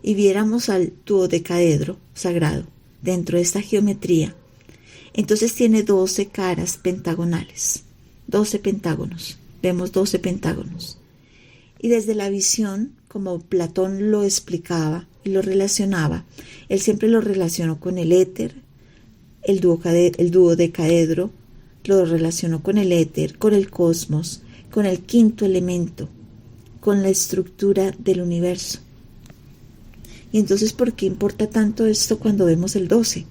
y viéramos al duodecaedro sagrado dentro de esta geometría, entonces tiene 12 caras pentagonales, 12 pentágonos, vemos 12 pentágonos. Y desde la visión, como Platón lo explicaba y lo relacionaba, él siempre lo relacionó con el éter, el duodecaedro, lo relacionó con el éter, con el cosmos, con el quinto elemento, con la estructura del universo. Y entonces, ¿por qué importa tanto esto cuando vemos el 12?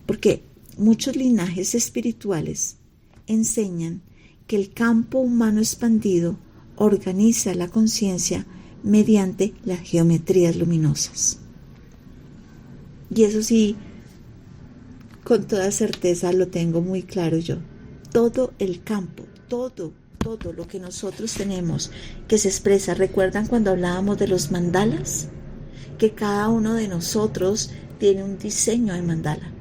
Porque muchos linajes espirituales enseñan que el campo humano expandido organiza la conciencia mediante las geometrías luminosas. Y eso sí, con toda certeza lo tengo muy claro yo. Todo el campo, todo lo que nosotros tenemos que se expresa. ¿Recuerdan cuando hablábamos de los mandalas? Que cada uno de nosotros tiene un diseño de mandala.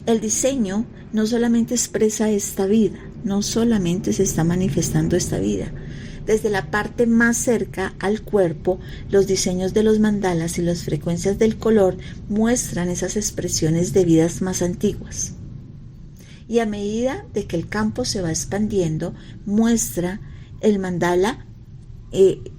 El diseño no solamente expresa esta vida, no solamente se está manifestando esta vida. Desde la parte más cerca al cuerpo, los diseños de los mandalas y las frecuencias del color muestran esas expresiones de vidas más antiguas. Y a medida de que el campo se va expandiendo, muestra el mandala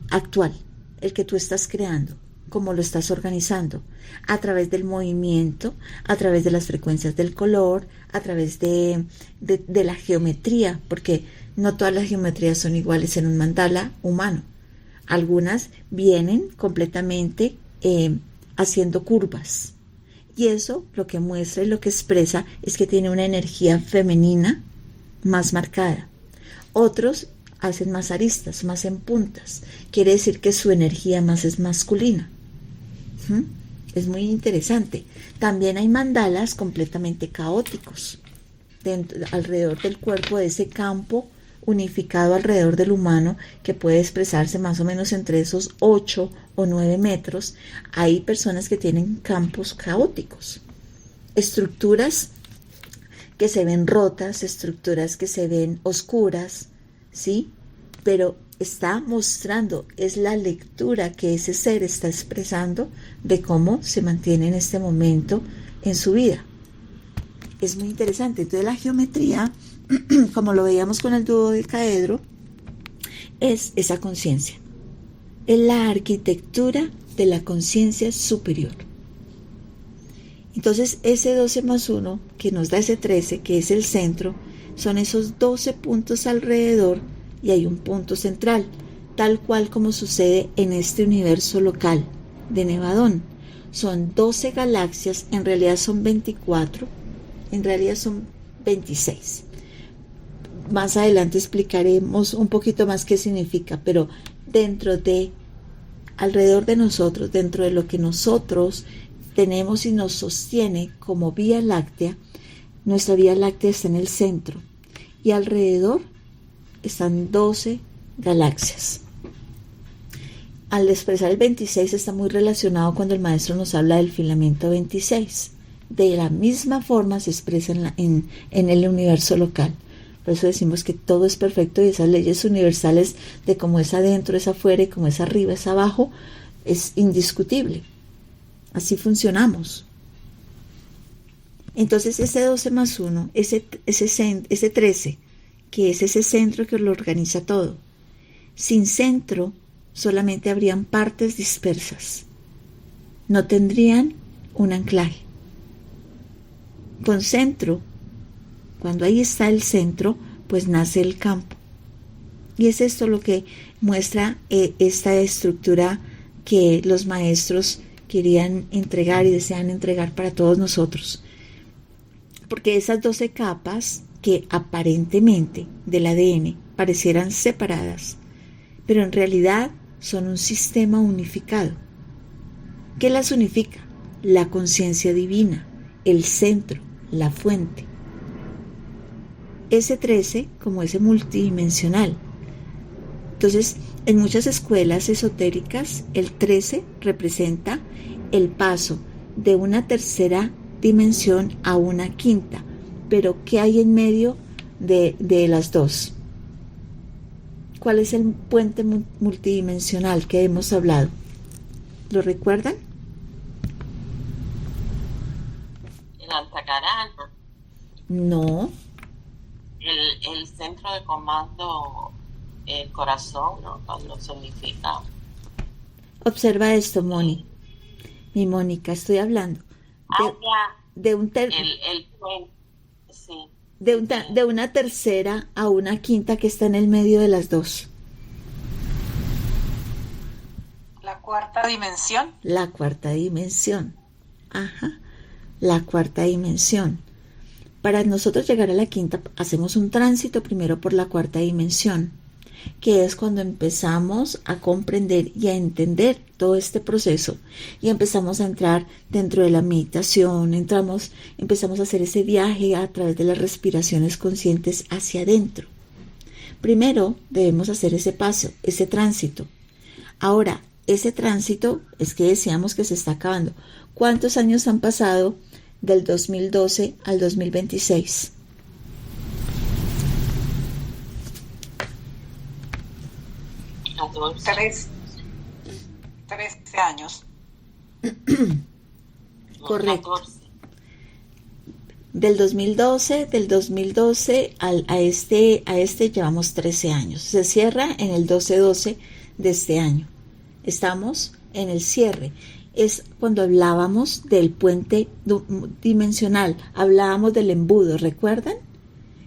actual, el que tú estás creando, cómo lo estás organizando, a través del movimiento, a través de las frecuencias del color, a través de la geometría, porque no todas las geometrías son iguales en un mandala humano. Algunas vienen completamente haciendo curvas. Y eso lo que muestra y lo que expresa es que tiene una energía femenina más marcada. Otros hacen más aristas, más en puntas. Quiere decir que su energía más es masculina. Es muy interesante. También hay mandalas completamente caóticos alrededor del cuerpo, de ese campo unificado alrededor del humano, que puede expresarse más o menos entre esos 8 o 9 metros. Hay personas que tienen campos caóticos, estructuras que se ven rotas, estructuras que se ven oscuras, ¿sí? Pero está mostrando, es la lectura que ese ser está expresando de cómo se mantiene en este momento en su vida. Es muy interesante. Entonces la geometría, como lo veíamos con el dodecaedro, es esa conciencia. Es la arquitectura de la conciencia superior. Entonces ese 12 más 1 que nos da ese 13, que es el centro, son esos 12 puntos alrededor y hay un punto central, tal cual como sucede en este universo local de Nevadón. Son 12 galaxias, en realidad son 24, en realidad son 26. Más adelante explicaremos un poquito más qué significa, pero alrededor de nosotros, dentro de lo que nosotros tenemos y nos sostiene como Vía Láctea, nuestra Vía Láctea está en el centro y alrededor están 12 galaxias. Al expresar el 26 está muy relacionado cuando el maestro nos habla del filamento 26. De la misma forma se expresa en el universo local. Por eso decimos que todo es perfecto y esas leyes universales de cómo es adentro, es afuera y cómo es arriba, es abajo, es indiscutible. Así funcionamos. Entonces ese 12 más 1, ese 13, que es ese centro que lo organiza todo. Sin centro solamente habrían partes dispersas. No tendrían un anclaje. Con centro, cuando ahí está el centro, pues nace el campo. Y es esto lo que muestra esta estructura que los maestros querían entregar y desean entregar para todos nosotros. Porque esas 12 capas que aparentemente del ADN parecieran separadas, pero en realidad son un sistema unificado. ¿Qué las unifica? La conciencia divina, el centro, la fuente. Ese 13 como ese multidimensional. Entonces, en muchas escuelas esotéricas, el 13 representa el paso de una tercera dimensión a una quinta. Pero, ¿qué hay en medio de las dos? ¿Cuál es el puente multidimensional que hemos hablado? ¿Lo recuerdan? El Altacarán. No. El centro de comando, el corazón, ¿no? Cuando se unifica. Observa esto, Moni. Mi Mónica, estoy hablando de un sí. de una tercera a una quinta que está en el medio de las dos. La cuarta dimensión. La cuarta dimensión. Ajá. La cuarta dimensión. Para nosotros llegar a la quinta, hacemos un tránsito primero por la cuarta dimensión. que es cuando empezamos a comprender y a entender todo este proceso y empezamos a entrar dentro de la meditación, empezamos a hacer ese viaje a través de las respiraciones conscientes hacia adentro. Primero debemos hacer ese paso, ese tránsito. Ahora, ese tránsito es que decíamos que se está acabando. ¿Cuántos años han pasado del 2012 al 2026? Trece años. Correcto. Del 2012 a este llevamos 13 años. Se cierra en el 12-12 de este año. Estamos en el cierre. Es cuando hablábamos del puente dimensional, hablábamos del embudo, ¿recuerdan?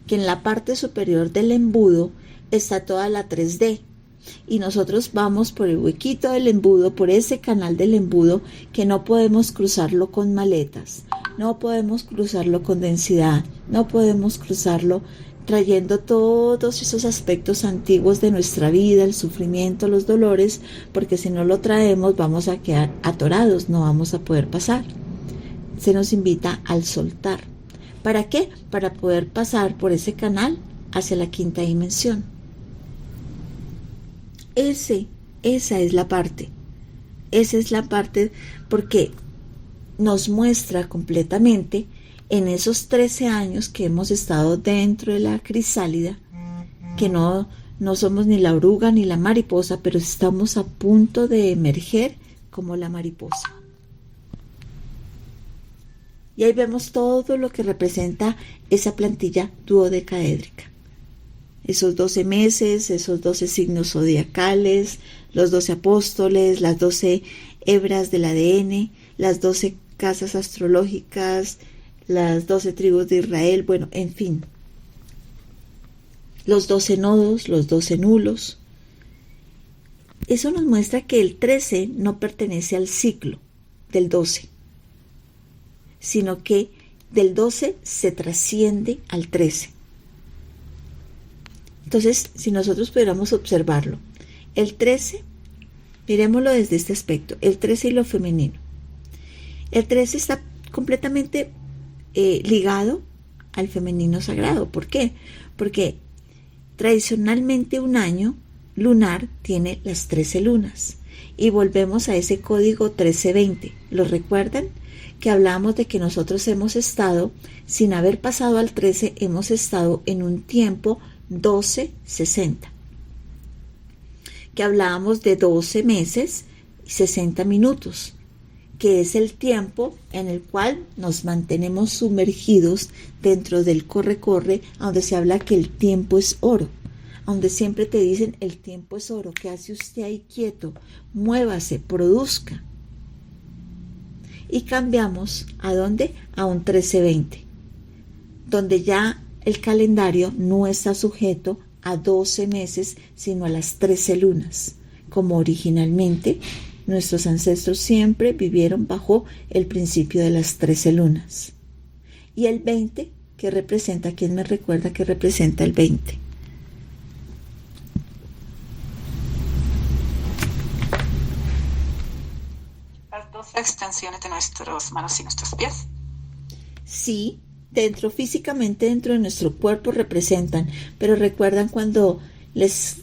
Que en la parte superior del embudo está toda la 3D y nosotros vamos por el huequito del embudo, por ese canal del embudo que no podemos cruzarlo con maletas, no podemos cruzarlo con densidad, no podemos cruzarlo trayendo todos esos aspectos antiguos de nuestra vida, el sufrimiento, los dolores, porque si no lo traemos vamos a quedar atorados, no vamos a poder pasar. Se nos invita al soltar. ¿Para qué? Para poder pasar por ese canal hacia la quinta dimensión. Esa es la parte. Esa es la parte porque nos muestra completamente en esos 13 años que hemos estado dentro de la crisálida, que no somos ni la oruga ni la mariposa, pero estamos a punto de emerger como la mariposa. Y ahí vemos todo lo que representa esa plantilla duodecaédrica. Esos 12 meses, esos 12 signos zodiacales, los 12 apóstoles, las 12 hebras del ADN, las 12 casas astrológicas, las 12 tribus de Israel, bueno, en fin. Los 12 nodos, los 12 nulos. Eso nos muestra que el 13 no pertenece al ciclo del 12, sino que del 12 se trasciende al 13. Entonces, si nosotros pudiéramos observarlo, el 13, miremoslo desde este aspecto, el 13 y lo femenino. El 13 está completamente ligado al femenino sagrado. ¿Por qué? Porque tradicionalmente un año lunar tiene las 13 lunas y volvemos a ese código 1320. ¿Lo recuerdan? Que hablamos de que nosotros hemos estado, sin haber pasado al 13, hemos estado en un tiempo 12-60. Que hablábamos de 12 meses y 60 minutos. Que es el tiempo en el cual nos mantenemos sumergidos dentro del corre-corre, donde se habla que el tiempo es oro, donde siempre te dicen el tiempo es oro, ¿qué hace usted ahí quieto? Muévase, produzca. Y cambiamos, ¿a dónde? A un 13-20, donde ya el calendario no está sujeto a 12 meses, sino a las 13 lunas, como originalmente nuestros ancestros siempre vivieron bajo el principio de las 13 lunas. Y el 20, ¿qué representa? ¿Quién me recuerda qué representa el 20? Las 12 extensiones de nuestras manos y nuestros pies. Sí, físicamente dentro de nuestro cuerpo representan, pero recuerdan cuando les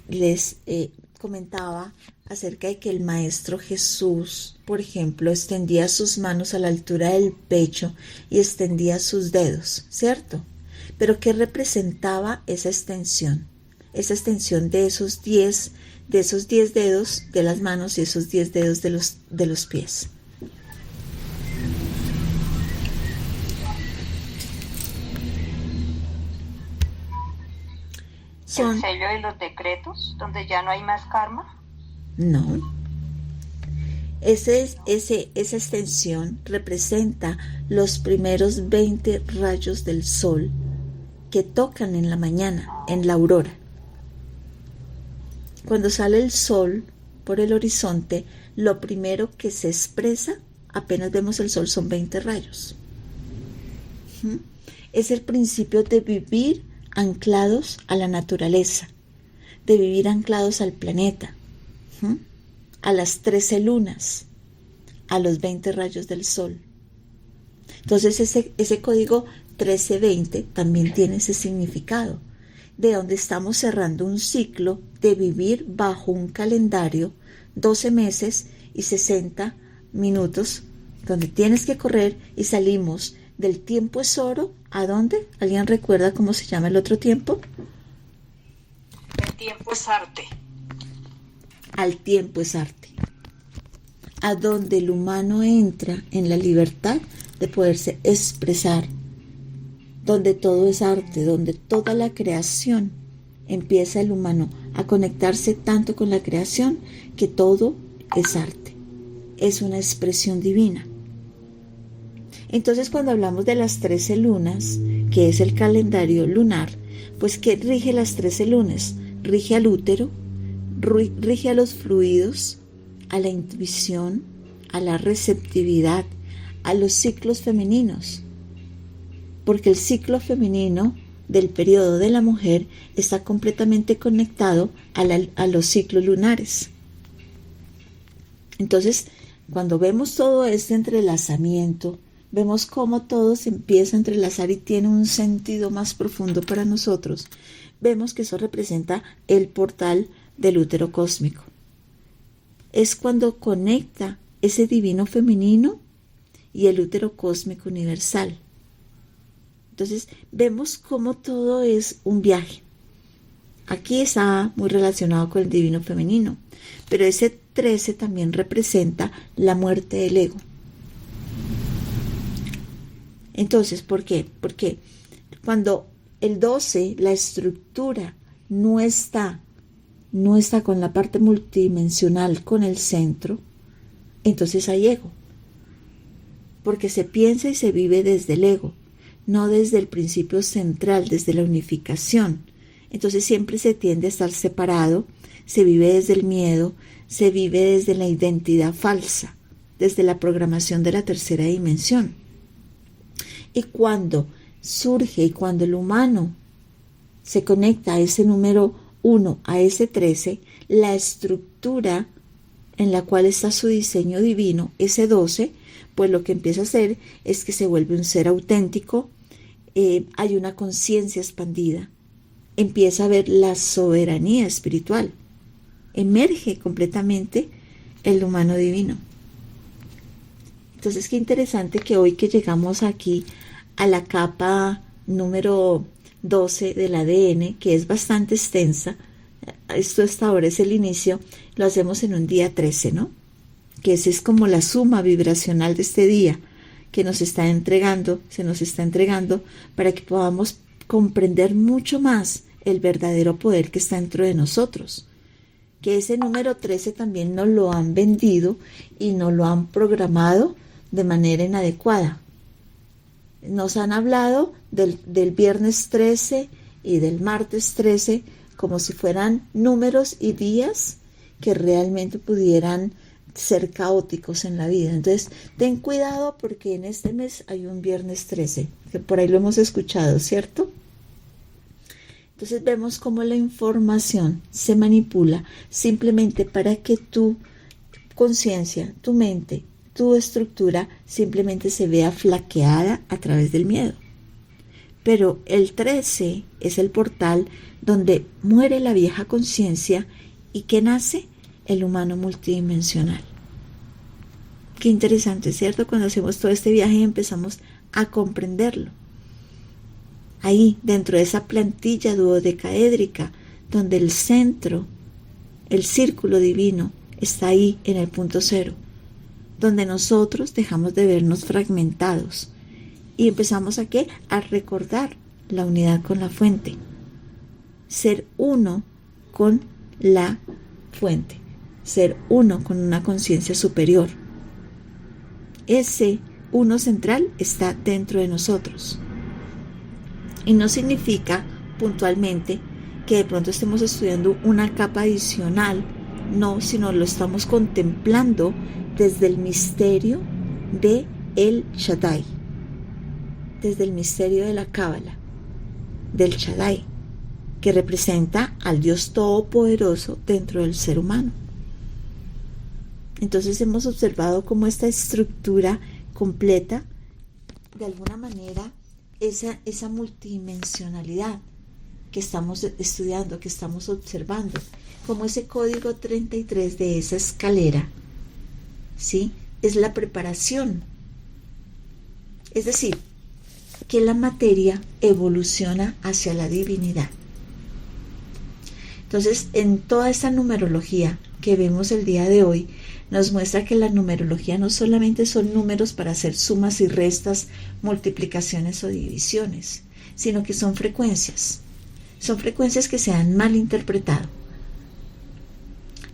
comentaba acerca de que el Maestro Jesús, por ejemplo, extendía sus manos a la altura del pecho y extendía sus dedos, ¿cierto? Pero ¿qué representaba esa extensión? Esa extensión de esos 10 dedos de las manos y esos 10 dedos de los pies. ¿El sello de los decretos, donde ya no hay más karma? No. Esa extensión representa los primeros 20 rayos del sol que tocan en la mañana, en la aurora. Cuando sale el sol por el horizonte, lo primero que se expresa, apenas vemos el sol, son 20 rayos. Es el principio de vivir anclados a la naturaleza, de vivir anclados al planeta, a las 13 lunas, a los 20 rayos del sol. Entonces ese código 1320 también tiene ese significado, de donde estamos cerrando un ciclo de vivir bajo un calendario 12 meses y 60 minutos, donde tienes que correr, y salimos del tiempo es oro. ¿A dónde? ¿Alguien recuerda cómo se llama el otro tiempo? El tiempo es arte. Al tiempo es arte. A donde el humano entra en la libertad de poderse expresar, donde todo es arte, donde toda la creación, empieza el humano a conectarse tanto con la creación que todo es arte, es una expresión divina. Entonces, cuando hablamos de las 13 lunas, que es el calendario lunar, pues ¿qué rige las 13 lunas? Rige al útero, rige a los fluidos, a la intuición, a la receptividad, a los ciclos femeninos, porque el ciclo femenino del periodo de la mujer está completamente conectado a los ciclos lunares. Entonces, cuando vemos todo este entrelazamiento, vemos cómo todo se empieza a entrelazar y tiene un sentido más profundo para nosotros. Vemos que eso representa el portal del útero cósmico. Es cuando conecta ese divino femenino y el útero cósmico universal. Entonces vemos cómo todo es un viaje. Aquí está muy relacionado con el divino femenino, pero ese 13 también representa la muerte del ego. Entonces, ¿por qué? Porque cuando el 12, la estructura no está con la parte multidimensional, con el centro, entonces hay ego. Porque se piensa y se vive desde el ego, no desde el principio central, desde la unificación. Entonces siempre se tiende a estar separado, se vive desde el miedo, se vive desde la identidad falsa, desde la programación de la tercera dimensión. Y cuando surge y cuando el humano se conecta a ese número 1, a ese 13, la estructura en la cual está su diseño divino, ese 12, pues lo que empieza a hacer es que se vuelve un ser auténtico, hay una conciencia expandida, empieza a ver la soberanía espiritual, emerge completamente el humano divino. Entonces, qué interesante que hoy que llegamos aquí a la capa número 12 del ADN, que es bastante extensa, esto hasta ahora es el inicio, lo hacemos en un día 13, ¿no? Que esa es como la suma vibracional de este día que nos está entregando, se nos está entregando para que podamos comprender mucho más el verdadero poder que está dentro de nosotros. Que ese número 13 también nos lo han vendido y nos lo han programado de manera inadecuada. Nos han hablado del viernes 13 y del martes 13 como si fueran números y días que realmente pudieran ser caóticos en la vida. Entonces, ten cuidado porque en este mes hay un viernes 13, que por ahí lo hemos escuchado, ¿cierto? Entonces vemos cómo la información se manipula simplemente para que tu conciencia, tu mente, tu estructura simplemente se vea flaqueada a través del miedo. Pero el 13 es el portal donde muere la vieja conciencia y que nace el humano multidimensional. Qué interesante, ¿cierto? Cuando hacemos todo este viaje y empezamos a comprenderlo. Ahí, dentro de esa plantilla duodecaédrica, donde el centro, el círculo divino, está ahí en el punto cero, donde nosotros dejamos de vernos fragmentados y empezamos ¿a qué? A recordar la unidad con la fuente, ser uno con la fuente, ser uno con una conciencia superior. Ese uno central está dentro de nosotros. Y no significa puntualmente que de pronto estemos estudiando una capa adicional, no, sino lo estamos contemplando desde el misterio de El Shaddai, desde el misterio de la Cábala, del Shaddai. que representa al Dios Todopoderoso dentro del ser humano. Entonces hemos observado cómo esta estructura completa, de alguna manera, esa multidimensionalidad que estamos estudiando, que estamos observando, como ese código 33 de esa escalera, ¿sí? Es la preparación. Es decir, que la materia evoluciona hacia la divinidad. Entonces, en toda esta numerología que vemos el día de hoy, nos muestra que la numerología no solamente son números para hacer sumas y restas, multiplicaciones o divisiones, sino que son frecuencias. Son frecuencias que se han mal interpretado.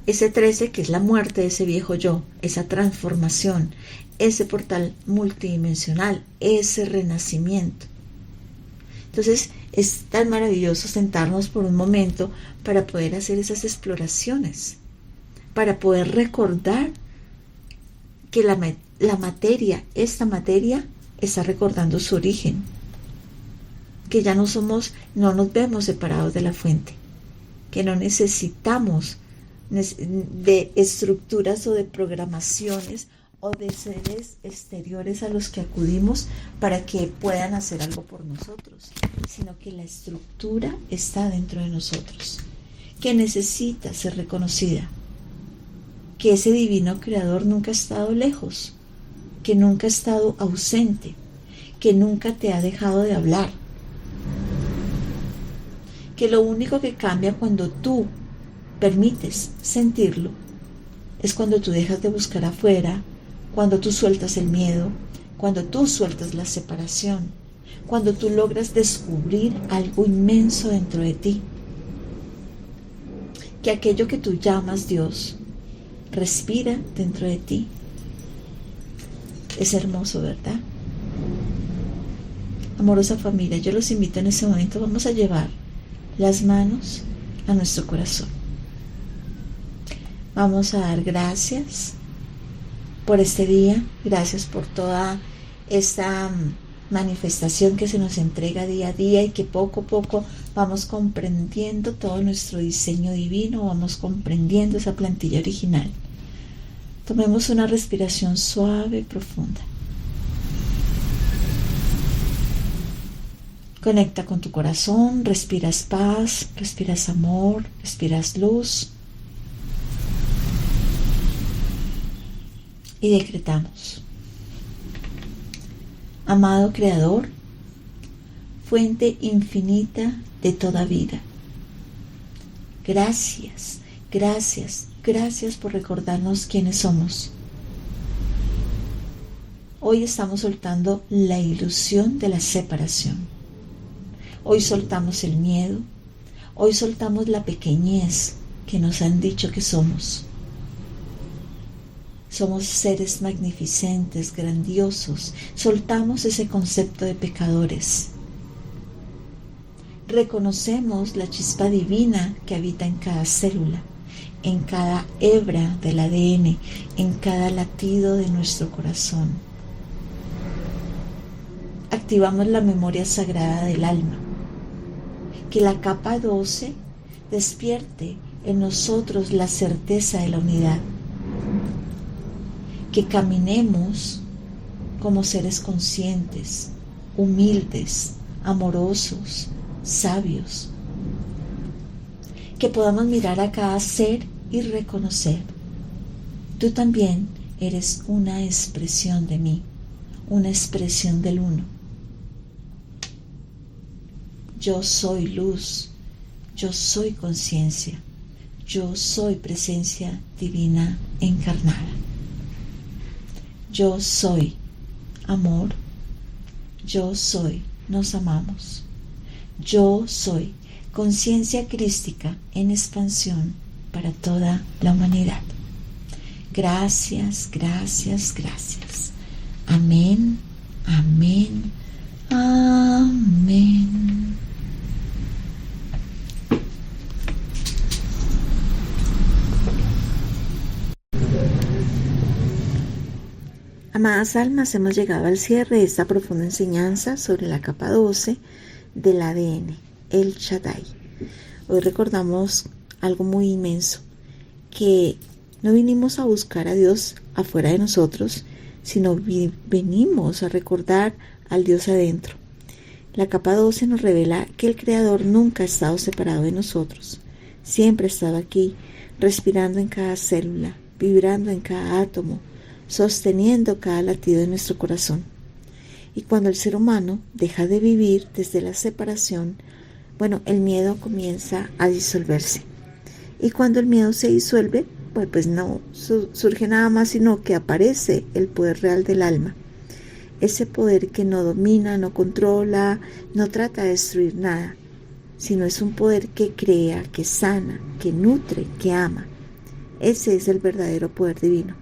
Ese 13, que es la muerte de ese viejo yo, esa transformación, ese portal multidimensional, ese renacimiento. Entonces, es tan maravilloso sentarnos por un momento para poder hacer esas exploraciones, para poder recordar que la materia, esta materia, está recordando su origen, que ya no nos vemos separados de la fuente, que no necesitamos de estructuras o de programaciones o de seres exteriores a los que acudimos para que puedan hacer algo por nosotros, sino que la estructura está dentro de nosotros, que necesita ser reconocida, que ese divino creador nunca ha estado lejos, que nunca ha estado ausente, que nunca te ha dejado de hablar, que lo único que cambia cuando tú permites sentirlo es cuando tú dejas de buscar afuera, cuando tú sueltas el miedo, cuando tú sueltas la separación, cuando tú logras descubrir algo inmenso dentro de ti, que aquello que tú llamas Dios respira dentro de ti. Es hermoso, ¿verdad? Amorosa familia, yo los invito en ese momento, vamos a llevar las manos a nuestro corazón. Vamos a dar gracias por este día, gracias por toda esta manifestación que se nos entrega día a día y que poco a poco vamos comprendiendo todo nuestro diseño divino, vamos comprendiendo esa plantilla original. Tomemos una respiración suave y profunda. Conecta con tu corazón, respiras paz, respiras amor, respiras luz. Y decretamos: amado Creador, fuente infinita de toda vida, gracias, gracias, gracias por recordarnos quiénes somos. Hoy estamos soltando la ilusión de la separación. Hoy soltamos el miedo. Hoy soltamos la pequeñez que nos han dicho que somos. Somos seres magnificentes, grandiosos. Soltamos ese concepto de pecadores. Reconocemos la chispa divina que habita en cada célula, en cada hebra del ADN, en cada latido de nuestro corazón. Activamos la memoria sagrada del alma. Que la capa 12 despierte en nosotros la certeza de la unidad. Que caminemos como seres conscientes, humildes, amorosos, sabios. Que podamos mirar a cada ser y reconocer: tú también eres una expresión de mí, una expresión del uno. Yo soy luz, yo soy conciencia, yo soy presencia divina encarnada. Yo soy amor, yo soy, nos amamos. Yo soy conciencia crística en expansión para toda la humanidad. Gracias, gracias, gracias. Amén, amén, amén. Amadas almas, hemos llegado al cierre de esta profunda enseñanza sobre la capa 12 del ADN, el Shaddai. Hoy recordamos algo muy inmenso, que no vinimos a buscar a Dios afuera de nosotros, sino venimos a recordar al Dios adentro. La capa 12 nos revela que el Creador nunca ha estado separado de nosotros. Siempre ha estado aquí, respirando en cada célula, vibrando en cada átomo, sosteniendo cada latido de nuestro corazón. Y cuando el ser humano deja de vivir desde la separación, el miedo comienza a disolverse. Y cuando el miedo se disuelve, pues no surge nada más, sino que aparece el poder real del alma. Ese poder que no domina, no controla, no trata de destruir nada, sino es un poder que crea, que sana, que nutre, que ama. Ese es el verdadero poder divino.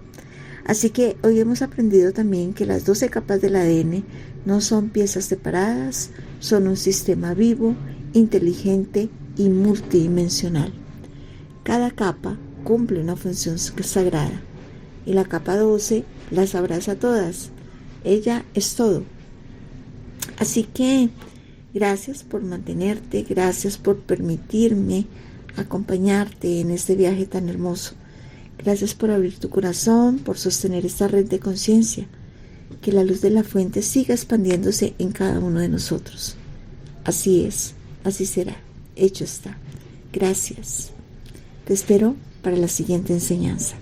Así que hoy hemos aprendido también que las 12 capas del ADN no son piezas separadas, son un sistema vivo, inteligente y multidimensional. Cada capa cumple una función sagrada y la capa 12 las abraza todas. Ella es todo. Así que gracias por mantenerte, gracias por permitirme acompañarte en este viaje tan hermoso. Gracias por abrir tu corazón, por sostener esta red de conciencia. Que la luz de la fuente siga expandiéndose en cada uno de nosotros. Así es, así será, hecho está. Gracias. Te espero para la siguiente enseñanza.